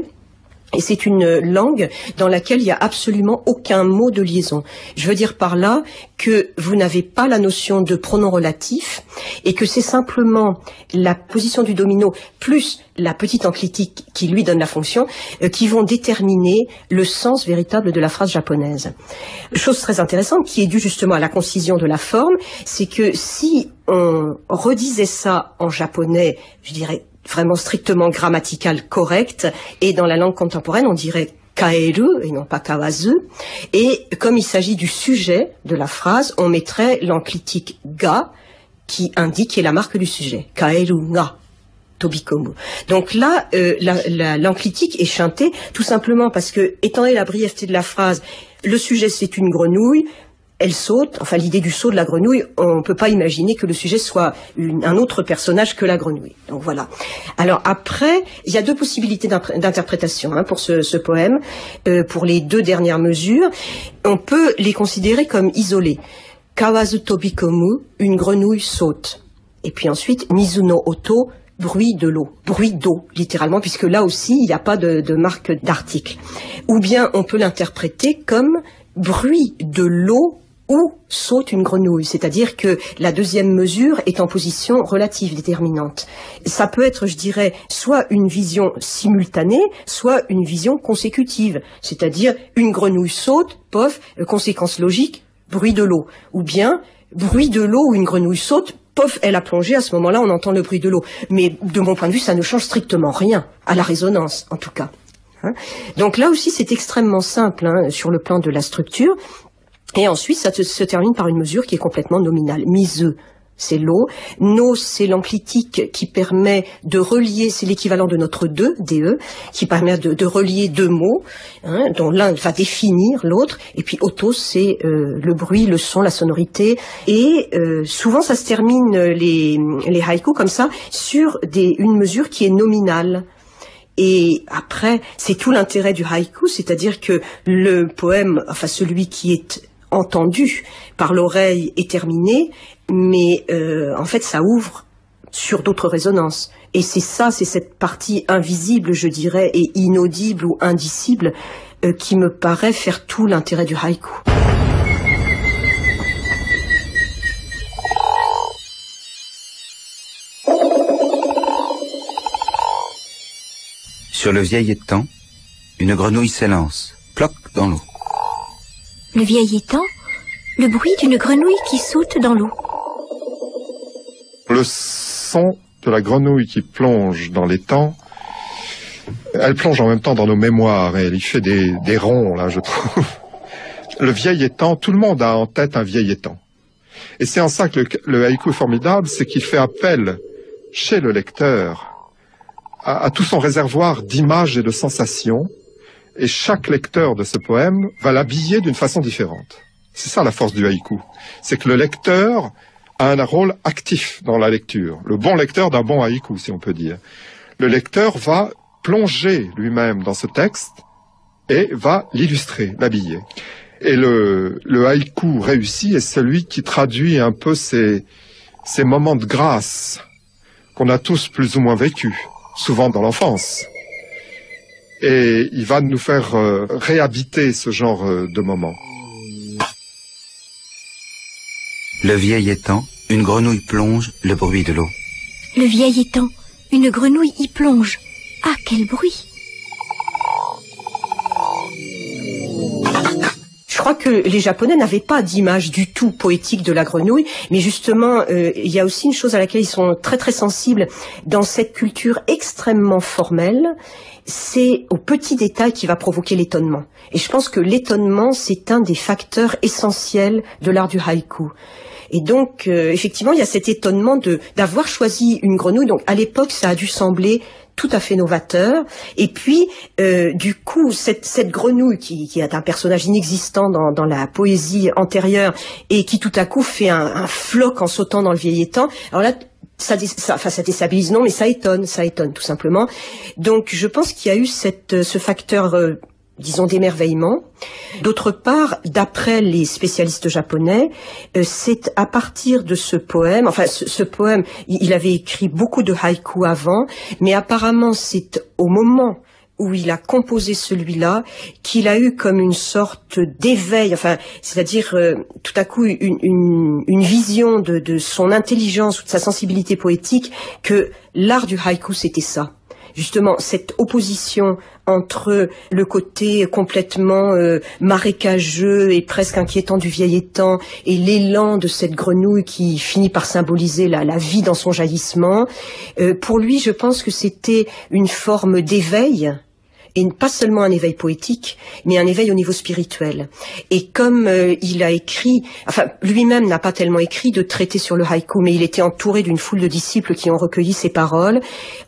Et c'est une langue dans laquelle il n'y a absolument aucun mot de liaison. Je veux dire par là que vous n'avez pas la notion de pronom relatif et que c'est simplement la position du domino plus la petite enclitique qui lui donne la fonction qui vont déterminer le sens véritable de la phrase japonaise. Chose très intéressante qui est due justement à la concision de la forme, c'est que si on redisait ça en japonais, je dirais vraiment strictement grammatical correct, et dans la langue contemporaine, on dirait kaeru et non pas kawazu. Et comme il s'agit du sujet de la phrase, on mettrait l'enclitique ga qui indique qui est la marque du sujet. Kaeru ga tobikomu. Donc là, l'enclitique est chantée tout simplement parce que, étant donné la brièveté de la phrase, le sujet c'est une grenouille. Elle saute, enfin l'idée du saut de la grenouille, on ne peut pas imaginer que le sujet soit un autre personnage que la grenouille. Donc voilà. Alors après, il y a deux possibilités d'interprétation pour ce poème. Pour les deux dernières mesures, on peut les considérer comme isolées. Kawazu tobikomu, une grenouille saute. Et puis ensuite, mizu no oto, bruit de l'eau, bruit d'eau, littéralement, puisque là aussi, il n'y a pas de marque d'article. Ou bien on peut l'interpréter comme bruit de l'eau où saute une grenouille, c'est-à-dire que la deuxième mesure est en position relative déterminante. Ça peut être, je dirais, soit une vision simultanée, soit une vision consécutive, c'est-à-dire une grenouille saute, pof, conséquence logique, bruit de l'eau, ou bien bruit de l'eau où une grenouille saute, pof, elle a plongé, à ce moment-là on entend le bruit de l'eau. Mais de mon point de vue, ça ne change strictement rien, à la résonance en tout cas. Donc là aussi c'est extrêmement simple sur le plan de la structure. Et ensuite, ça se termine par une mesure qui est complètement nominale. Mise, c'est l'eau. No, c'est l'enclitique qui permet de relier, c'est l'équivalent de notre DE, qui permet de relier deux mots, dont l'un va définir l'autre. Et puis auto, c'est le bruit, le son, la sonorité. Et souvent, ça se termine les haïkus comme ça sur une mesure qui est nominale. Et après, c'est tout l'intérêt du haïku, c'est-à-dire que le poème, enfin celui qui est entendu par l'oreille est terminé, mais en fait ça ouvre sur d'autres résonances. Et c'est cette partie invisible, je dirais, et inaudible ou indicible qui me paraît faire tout l'intérêt du haïku. Sur le vieil étang, une grenouille s'élance, ploc dans l'eau. Le vieil étang, le bruit d'une grenouille qui saute dans l'eau. Le son de la grenouille qui plonge dans l'étang, elle plonge en même temps dans nos mémoires et elle y fait des ronds, là, je trouve. Le vieil étang, tout le monde a en tête un vieil étang. Et c'est en ça que le haïku est formidable, c'est qu'il fait appel chez le lecteur à tout son réservoir d'images et de sensations, et chaque lecteur de ce poème va l'habiller d'une façon différente. C'est ça la force du haïku. C'est que le lecteur a un rôle actif dans la lecture. Le bon lecteur d'un bon haïku, si on peut dire. Le lecteur va plonger lui-même dans ce texte et va l'illustrer, l'habiller. Et le haïku réussi est celui qui traduit un peu ces moments de grâce qu'on a tous plus ou moins vécus, souvent dans l'enfance. Et il va nous faire réhabiter ce genre de moments. Le vieil étang, une grenouille plonge, le bruit de l'eau. Le vieil étang, une grenouille y plonge. Ah, quel bruit! Je crois que les Japonais n'avaient pas d'image du tout poétique de la grenouille, mais justement, il y a aussi une chose à laquelle ils sont très très sensibles dans cette culture extrêmement formelle, c'est au petit détail qui va provoquer l'étonnement. Et je pense que l'étonnement, c'est un des facteurs essentiels de l'art du haïku. Et donc, effectivement, il y a cet étonnement d'avoir choisi une grenouille. Donc, à l'époque, ça a dû sembler tout à fait novateur. Et puis, du coup, cette grenouille qui est un personnage inexistant dans la poésie antérieure et qui tout à coup fait un floc en sautant dans le vieil étang. Alors là, ça déstabilise, non, mais ça étonne tout simplement. Donc, je pense qu'il y a eu ce facteur, disons, d'émerveillement. D'autre part, d'après les spécialistes japonais, c'est à partir de ce poème, enfin, ce poème, il avait écrit beaucoup de haïkus avant, mais apparemment, c'est au moment où il a composé celui-là, qu'il a eu comme une sorte d'éveil, enfin, c'est-à-dire tout à coup une vision de son intelligence ou de sa sensibilité poétique, que l'art du haïku c'était ça. Justement, cette opposition entre le côté complètement marécageux et presque inquiétant du vieil étang et l'élan de cette grenouille qui finit par symboliser la vie dans son jaillissement. Pour lui, je pense que c'était une forme d'éveil, et pas seulement un éveil poétique, mais un éveil au niveau spirituel. Et comme il a écrit, enfin lui-même n'a pas tellement écrit de traité sur le haïku, mais il était entouré d'une foule de disciples qui ont recueilli ses paroles.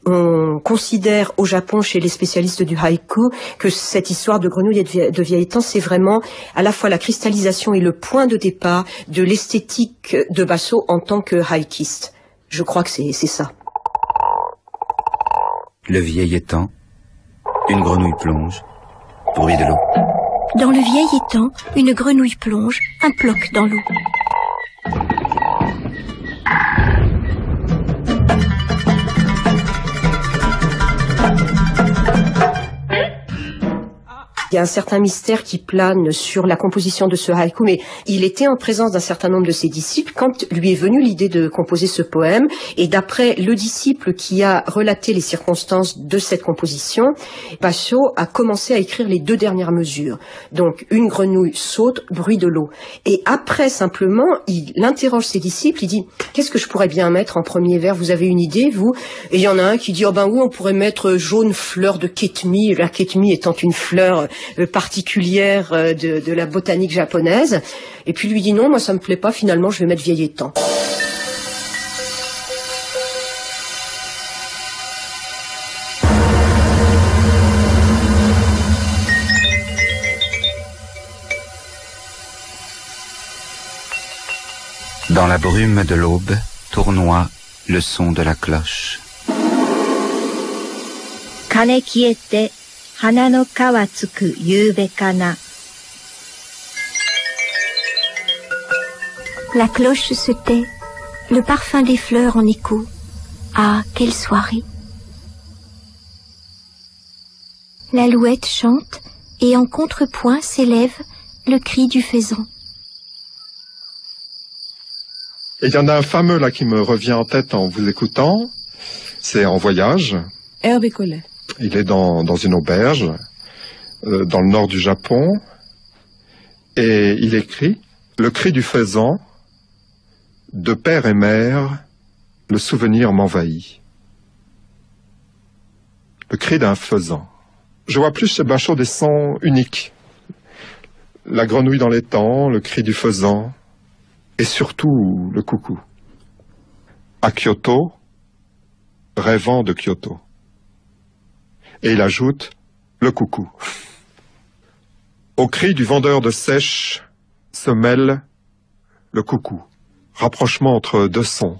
On considère au Japon, chez les spécialistes du haïku, que cette histoire de grenouille et de vieil étang, c'est vraiment à la fois la cristallisation et le point de départ de l'esthétique de Basho en tant que haïkiste. Je crois que c'est ça. Le vieil étang. Une grenouille plonge. Bruit de l'eau. Dans le vieil étang, une grenouille plonge, un ploc dans l'eau. Il y a un certain mystère qui plane sur la composition de ce haïku, mais il était en présence d'un certain nombre de ses disciples quand lui est venue l'idée de composer ce poème. Et d'après le disciple qui a relaté les circonstances de cette composition, Basho a commencé à écrire les 2 dernières mesures. Donc, une grenouille saute, bruit de l'eau. Et après, simplement, il interroge ses disciples, il dit « Qu'est-ce que je pourrais bien mettre en premier vers? Vous avez une idée, vous ?» Et il y en a un qui dit « Oh ben oui, on pourrait mettre jaune fleur de ketmi, la ketmi étant une fleur particulière de la botanique japonaise. » Et puis lui dit non, moi ça me plaît pas, finalement je vais mettre vieil étang. Dans la brume de l'aube tournoie le son de la cloche. Kane kiete hana no kawa tsuku yube kana. La cloche se tait, le parfum des fleurs en écho. Ah, quelle soirée! L'alouette chante et en contrepoint s'élève le cri du faisan. Et il y en a un fameux là qui me revient en tête en vous écoutant, c'est En voyage. Hervé Collet. Il est dans une auberge, dans le nord du Japon, et il écrit « Le cri du faisan, de père et mère, le souvenir m'envahit. » Le cri d'un faisan. Je vois plus chez Basho des sons uniques. La grenouille dans l'étang, le cri du faisan, et surtout le coucou. À Kyoto, rêvant de Kyoto. Et il ajoute le coucou. Au cri du vendeur de sèche se mêle le coucou. Rapprochement entre 2 sons.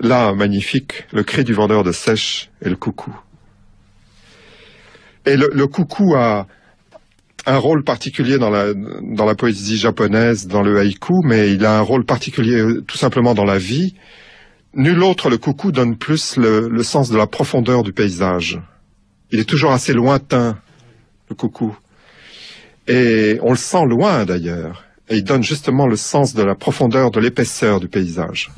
Là, magnifique, le cri du vendeur de sèche et le coucou. Et le coucou a un rôle particulier dans la poésie japonaise, dans le haïku, mais il a un rôle particulier tout simplement dans la vie. Nul autre, le coucou, donne plus le sens de la profondeur du paysage. Il est toujours assez lointain, le coucou. Et on le sent loin d'ailleurs. Et il donne justement le sens de la profondeur, de l'épaisseur du paysage.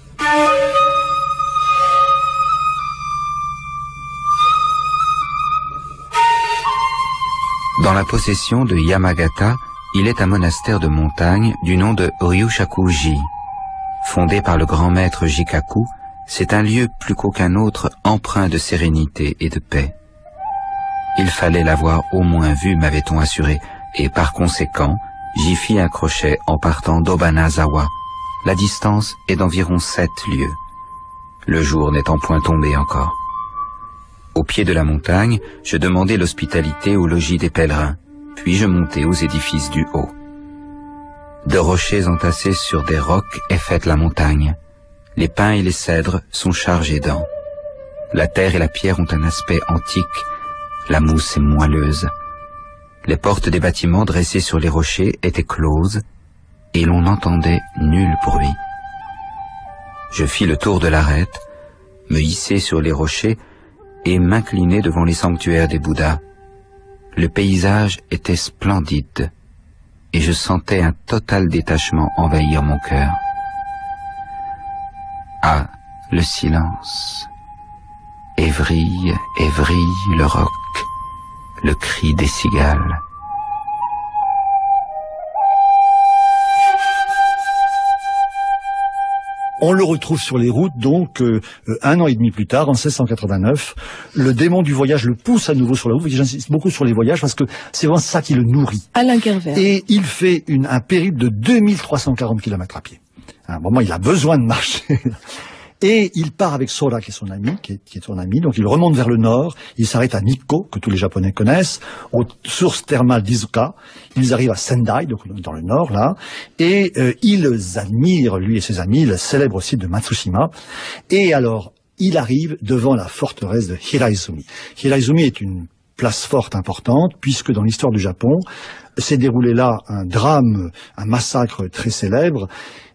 Dans la possession de Yamagata, il est un monastère de montagne du nom de Ryushaku-ji. Fondé par le grand maître Jikaku, c'est un lieu plus qu'aucun autre empreint de sérénité et de paix. Il fallait l'avoir au moins vu, m'avait-on assuré, et par conséquent, j'y fis un crochet en partant d'Obanazawa. La distance est d'environ 7 lieues. Le jour n'étant point tombé encore. Au pied de la montagne, je demandai l'hospitalité au logis des pèlerins, puis je montai aux édifices du haut. De rochers entassés sur des rocs est faite la montagne. Les pins et les cèdres sont chargés d'an. La terre et la pierre ont un aspect antique. La mousse est moelleuse. Les portes des bâtiments dressés sur les rochers étaient closes et l'on n'entendait nul bruit. Je fis le tour de l'arête, me hissai sur les rochers et m'inclinai devant les sanctuaires des Bouddhas. Le paysage était splendide et je sentais un total détachement envahir mon cœur. Ah, le silence. Et vrille le roc, le cri des cigales. On le retrouve sur les routes, donc, 1 an et demi plus tard, en 1689. Le démon du voyage le pousse à nouveau sur la route. J'insiste beaucoup sur les voyages parce que c'est vraiment ça qui le nourrit. Alain Kerver. Et il fait un périple de 2340 km à pied. À un moment, il a besoin de marcher. Et il part avec Sora, qui est son ami, qui est son ami. Donc il remonte vers le nord. Il s'arrête à Nikko, que tous les Japonais connaissent, aux sources thermales d'Izuka. Ils arrivent à Sendai, donc dans le nord, là. Et ils admirent, lui et ses amis, le célèbre site de Matsushima. Et alors, il arrive devant la forteresse de Hiraizumi. Hiraizumi est une place forte importante, puisque dans l'histoire du Japon, s'est déroulé là un drame, un massacre très célèbre,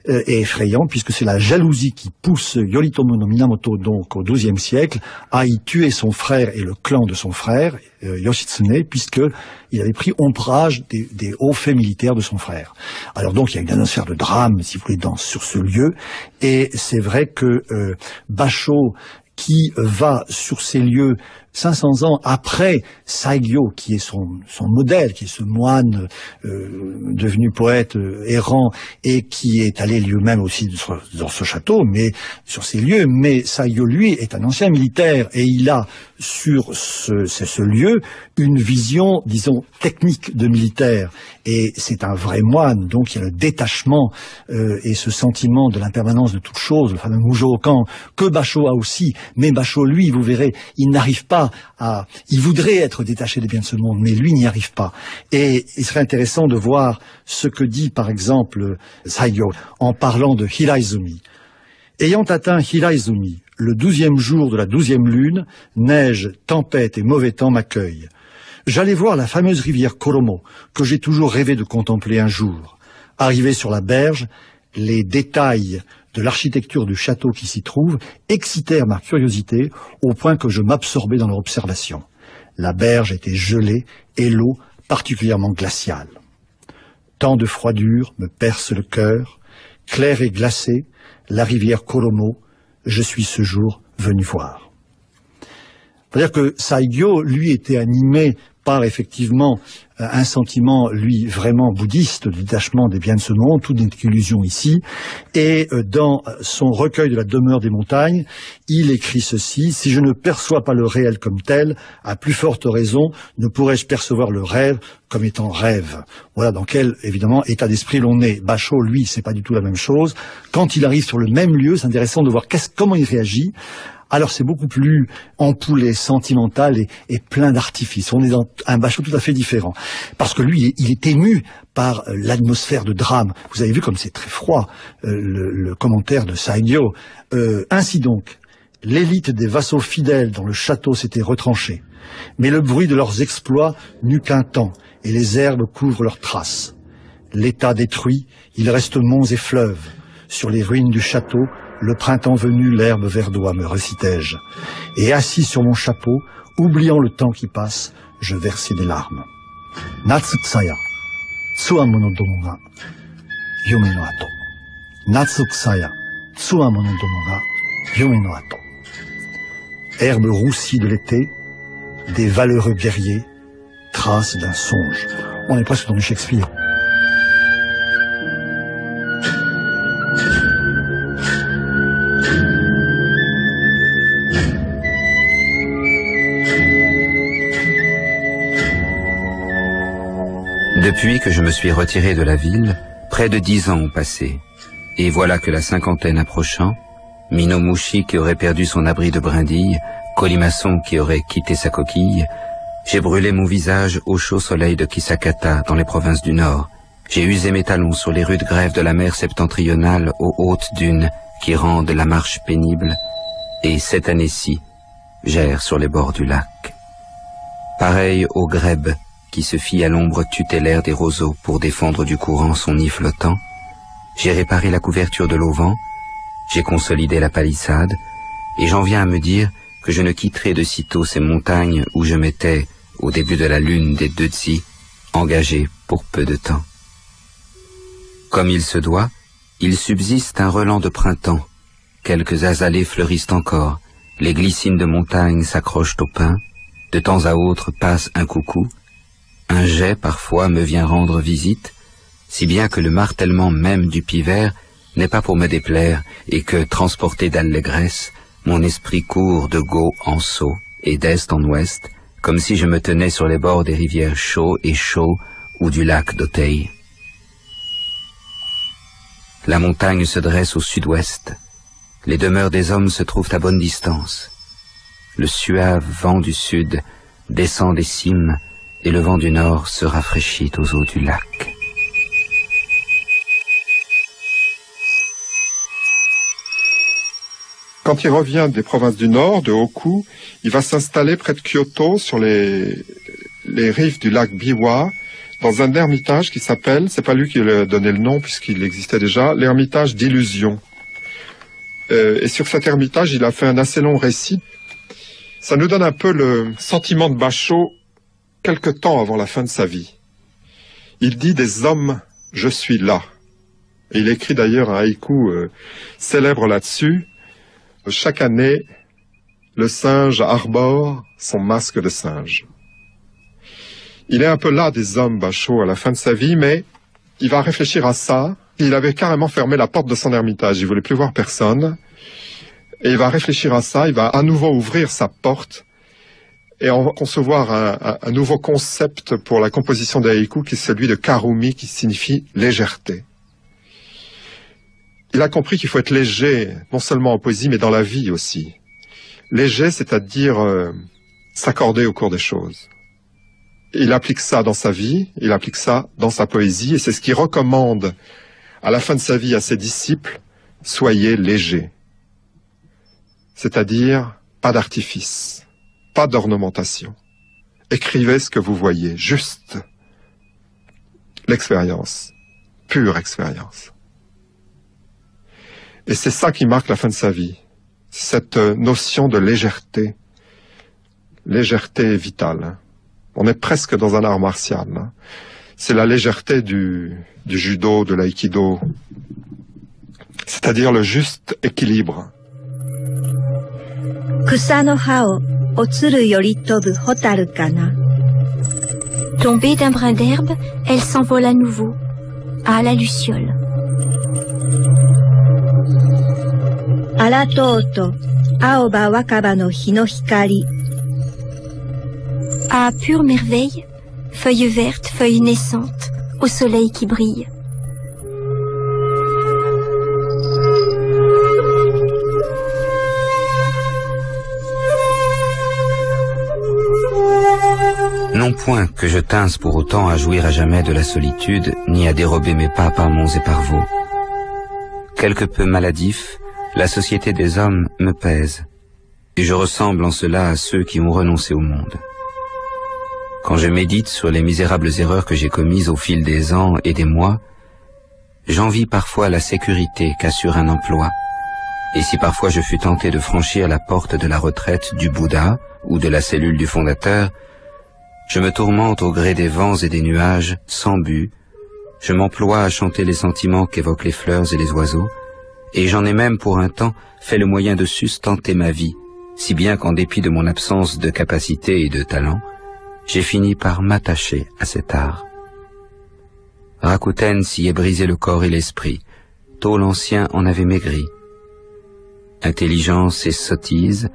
et effrayant, puisque c'est la jalousie qui pousse Yoritomo no Minamoto, donc au XIIe siècle, à y tuer son frère et le clan de son frère, Yoshitsune, puisqu'il avait pris ombrage des hauts faits militaires de son frère. Alors donc il y a une atmosphère de drame, si vous voulez, sur ce lieu, et c'est vrai que Basho, qui va sur ces lieux 500 ans après Saigyo, qui est son modèle, qui est ce moine devenu poète errant et qui est allé lui-même aussi dans ce château, mais sur ces lieux. Mais Saigyo, lui, est un ancien militaire et il a sur ce lieu une vision, disons, technique de militaire. Et c'est un vrai moine, donc il y a le détachement et ce sentiment de l'impermanence de toute chose, le fameux Mujo-kan, que Basho a aussi. Mais Basho, lui, vous verrez, il n'arrive pas il voudrait être détaché des biens de ce monde, mais lui n'y arrive pas. Et il serait intéressant de voir ce que dit, par exemple, Saigyo, en parlant de Hiraizumi. Ayant atteint Hiraizumi, le 12e jour de la 12e lune, neige, tempête et mauvais temps m'accueillent. J'allais voir la fameuse rivière Koromo, que j'ai toujours rêvé de contempler un jour. Arrivé sur la berge, les détails de l'architecture du château qui s'y trouve excitèrent ma curiosité au point que je m'absorbais dans leur observation. La berge était gelée et l'eau particulièrement glaciale. Tant de froidure me perce le cœur, claire et glacée, la rivière Koromo, je suis ce jour venu voir. C'est-à-dire que Saigyo, lui, était animé par effectivement un sentiment, lui, vraiment bouddhiste, le détachement des biens de ce monde, toute n'est qu'illusion ici. Et dans son recueil de la demeure des montagnes, il écrit ceci: « Si je ne perçois pas le réel comme tel, à plus forte raison, ne pourrais-je percevoir le rêve comme étant rêve. » Voilà dans quel, évidemment, état d'esprit l'on est. Basho, lui, c'est pas du tout la même chose. Quand il arrive sur le même lieu, c'est intéressant de voir comment il réagit. Alors c'est beaucoup plus ampoulé, sentimental et plein d'artifices. On est dans un Basho tout à fait différent. Parce que lui, il est ému par l'atmosphère de drame. Vous avez vu comme c'est très froid, le commentaire de Saigyo. Ainsi donc, l'élite des vassaux fidèles dans le château s'était retranchée. Mais le bruit de leurs exploits n'eut qu'un temps, et les herbes couvrent leurs traces. L'état détruit, il reste monts et fleuves. Sur les ruines du château, le printemps venu, l'herbe verdoie, me récitai-je. Et assis sur mon chapeau, oubliant le temps qui passe, je versai des larmes. Natsu tsaya, tsuamono domo ga, yume no ato. Natsu tsaya, tsuamono domo ga, yume no ato. Herbe roussie de l'été, des valeureux guerriers, traces d'un songe. On est presque dans du Shakespeare. Depuis que je me suis retiré de la ville, près de 10 ans ont passé. Et voilà que la cinquantaine approchant, Minomushi, qui aurait perdu son abri de brindilles, Colimaçon qui aurait quitté sa coquille, j'ai brûlé mon visage au chaud soleil de Kisakata dans les provinces du Nord. J'ai usé mes talons sur les rudes grèves de la mer septentrionale aux hautes dunes qui rendent la marche pénible, et cette année-ci, j'erre sur les bords du lac. Pareil au grèbe qui se fit à l'ombre tutélaire des roseaux pour défendre du courant son nid flottant, j'ai réparé la couverture de l'auvent, j'ai consolidé la palissade, et j'en viens à me dire que je ne quitterai de sitôt ces montagnes où je m'étais, au début de la lune des Deutzi, engagé pour peu de temps. Comme il se doit, il subsiste un relent de printemps. Quelques azalées fleurissent encore, les glycines de montagne s'accrochent au pin, de temps à autre passe un coucou, un jet parfois me vient rendre visite, si bien que le martèlement même du pivert n'est pas pour me déplaire et que, transporté d'allégresse, mon esprit court de Go en Sceau et d'est en ouest, comme si je me tenais sur les bords des rivières Chaux et Chaux ou du lac d'Oteil. La montagne se dresse au sud-ouest. Les demeures des hommes se trouvent à bonne distance. Le suave vent du sud descend des cimes et le vent du nord se rafraîchit aux eaux du lac. Quand il revient des provinces du Nord, de Hoku, il va s'installer près de Kyoto, sur les rives du lac Biwa, dans un ermitage qui s'appelle, c'est pas lui qui lui a donné le nom puisqu'il existait déjà, l'ermitage d'Illusion. Et sur cet ermitage, il a fait un assez long récit. Ça nous donne un peu le sentiment de Basho quelque temps avant la fin de sa vie. Il dit des hommes, je suis là. Et il écrit d'ailleurs un haïku célèbre là-dessus. Chaque année, le singe arbore son masque de singe. Il est un peu là des hommes, Basho, à la fin de sa vie, mais il va réfléchir à ça. Il avait carrément fermé la porte de son ermitage, il voulait plus voir personne. Et il va réfléchir à ça, il va à nouveau ouvrir sa porte et on va concevoir un nouveau concept pour la composition des haïkus, qui est celui de karumi, qui signifie légèreté. Il a compris qu'il faut être léger, non seulement en poésie, mais dans la vie aussi. Léger, c'est-à-dire s'accorder au cours des choses. Il applique ça dans sa vie, il applique ça dans sa poésie, et c'est ce qu'il recommande à la fin de sa vie à ses disciples, soyez légers. C'est-à-dire, pas d'artifice, pas d'ornementation. Écrivez ce que vous voyez, juste l'expérience, pure expérience. Et c'est ça qui marque la fin de sa vie, cette notion de légèreté, légèreté vitale. On est presque dans un art martial. C'est la légèreté du judo, de l'aïkido, c'est-à-dire le juste équilibre. Tombée d'un brin d'herbe, elle s'envole à nouveau, à la luciole. À pure merveille, feuilles vertes, feuilles naissantes, au soleil qui brille. Non point que je tinsse pour autant à jouir à jamais de la solitude, ni à dérober mes pas par monts et par vaux. Quelque peu maladif, la société des hommes me pèse, et je ressemble en cela à ceux qui ont renoncé au monde. Quand je médite sur les misérables erreurs que j'ai commises au fil des ans et des mois, j'envie parfois la sécurité qu'assure un emploi, et si parfois je fus tenté de franchir la porte de la retraite du Bouddha ou de la cellule du fondateur, je me tourmente au gré des vents et des nuages, sans but, je m'emploie à chanter les sentiments qu'évoquent les fleurs et les oiseaux, et j'en ai même pour un temps fait le moyen de sustenter ma vie, si bien qu'en dépit de mon absence de capacité et de talent, j'ai fini par m'attacher à cet art. Rakuten s'y est brisé le corps et l'esprit, Tôt l'Ancien en avait maigri. Intelligence et sottise,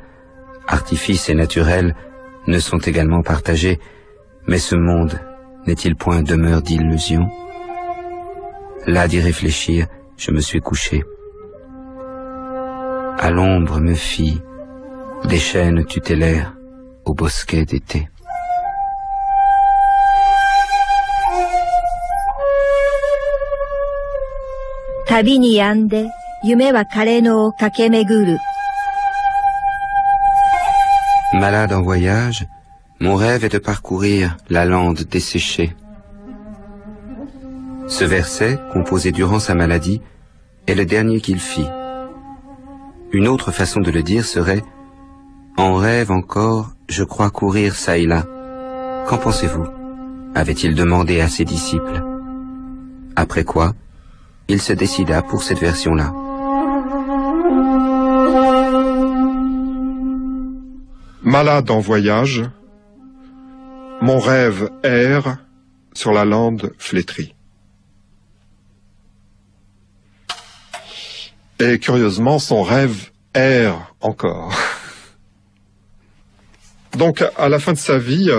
artifice et naturel ne sont également partagés, mais ce monde n'est-il point demeure d'illusion? Là d'y réfléchir, je me suis couché. À l'ombre me fit des chênes tutélaires au bosquet d'été. Tabi ni yande, yume wa kare no o kakemeguru. Malade en voyage, mon rêve est de parcourir la lande desséchée. Ce verset, composé durant sa maladie, est le dernier qu'il fit. Une autre façon de le dire serait « En rêve encore, je crois courir çà et là. Qu'en pensez-vous » avait-il demandé à ses disciples. Après quoi, il se décida pour cette version-là. Malade en voyage, mon rêve erre sur la lande flétrie. Et curieusement, son rêve erre encore. Donc, à la fin de sa vie,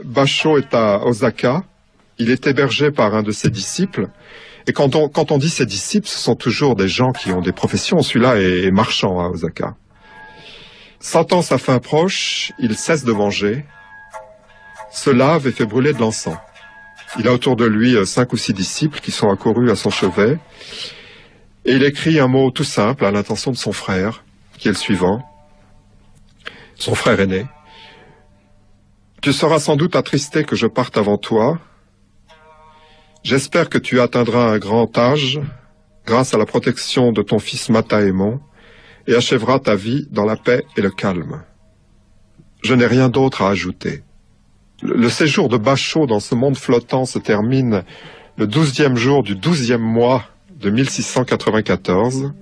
Basho est à Osaka. Il est hébergé par un de ses disciples. Et quand on dit ses disciples, ce sont toujours des gens qui ont des professions. Celui-là est marchand à Osaka. Sentant sa fin proche, il cesse de manger, se lave et fait brûler de l'encens. Il a autour de lui 5 ou 6 disciples qui sont accourus à son chevet. Et il écrit un mot tout simple à l'intention de son frère, qui est le suivant. Son frère aîné. « Tu seras sans doute attristé que je parte avant toi. J'espère que tu atteindras un grand âge grâce à la protection de ton fils Mataémon et achèveras ta vie dans la paix et le calme. Je n'ai rien d'autre à ajouter. » Le séjour de Basho dans ce monde flottant se termine le 12e jour du 12e mois de 1694.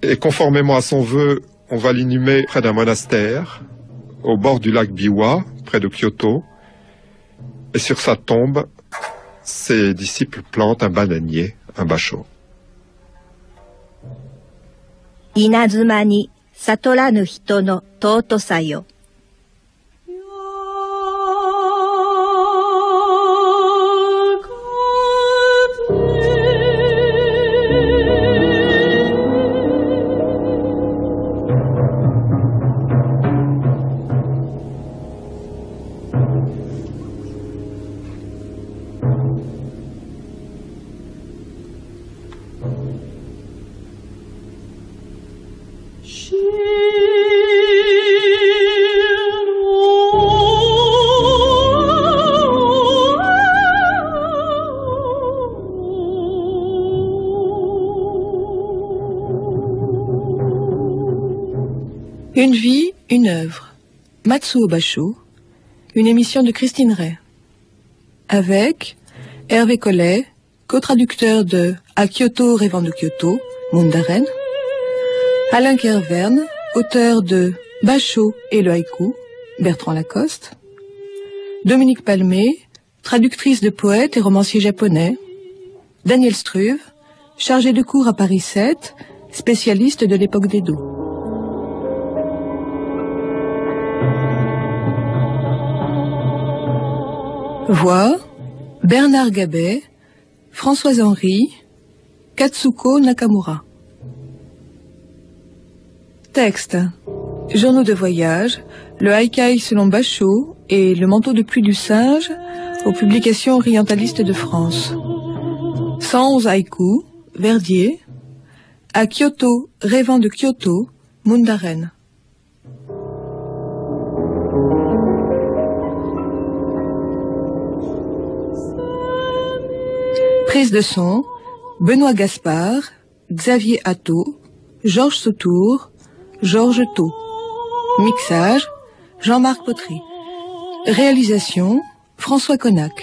Et conformément à son vœu, on va l'inhumer près d'un monastère, au bord du lac Biwa, près de Kyoto. Et sur sa tombe, ses disciples plantent un bananier, un basho. Inazuma ni satoranu hito no totosa yo. Une vie, une œuvre. Matsuo Basho, une émission de Christine Ray. Avec Hervé Collet, co-traducteur de À Kyoto, rêvant de Kyoto, Mundaren. Alain Kerverne, auteur de Basho et le haïku, Bertrand Lacoste. Dominique Palmé, traductrice de poètes et romanciers japonais. Daniel Struve, chargé de cours à Paris 7, spécialiste de l'époque d'Edo. Voix, Bernard Gabet, Françoise Henry, Katsuko Nakamura. Texte, Journaux de voyage, le Haikai selon Basho et le manteau de pluie du singe aux publications orientalistes de France. 111 haïkus, Verdier, À Kyoto, rêvant de Kyoto, Mundaren. Prise de son, Benoît Gaspard, Xavier Atto, Georges Sautour, Georges Thau. Mixage, Jean-Marc Potry. Réalisation, François Connac.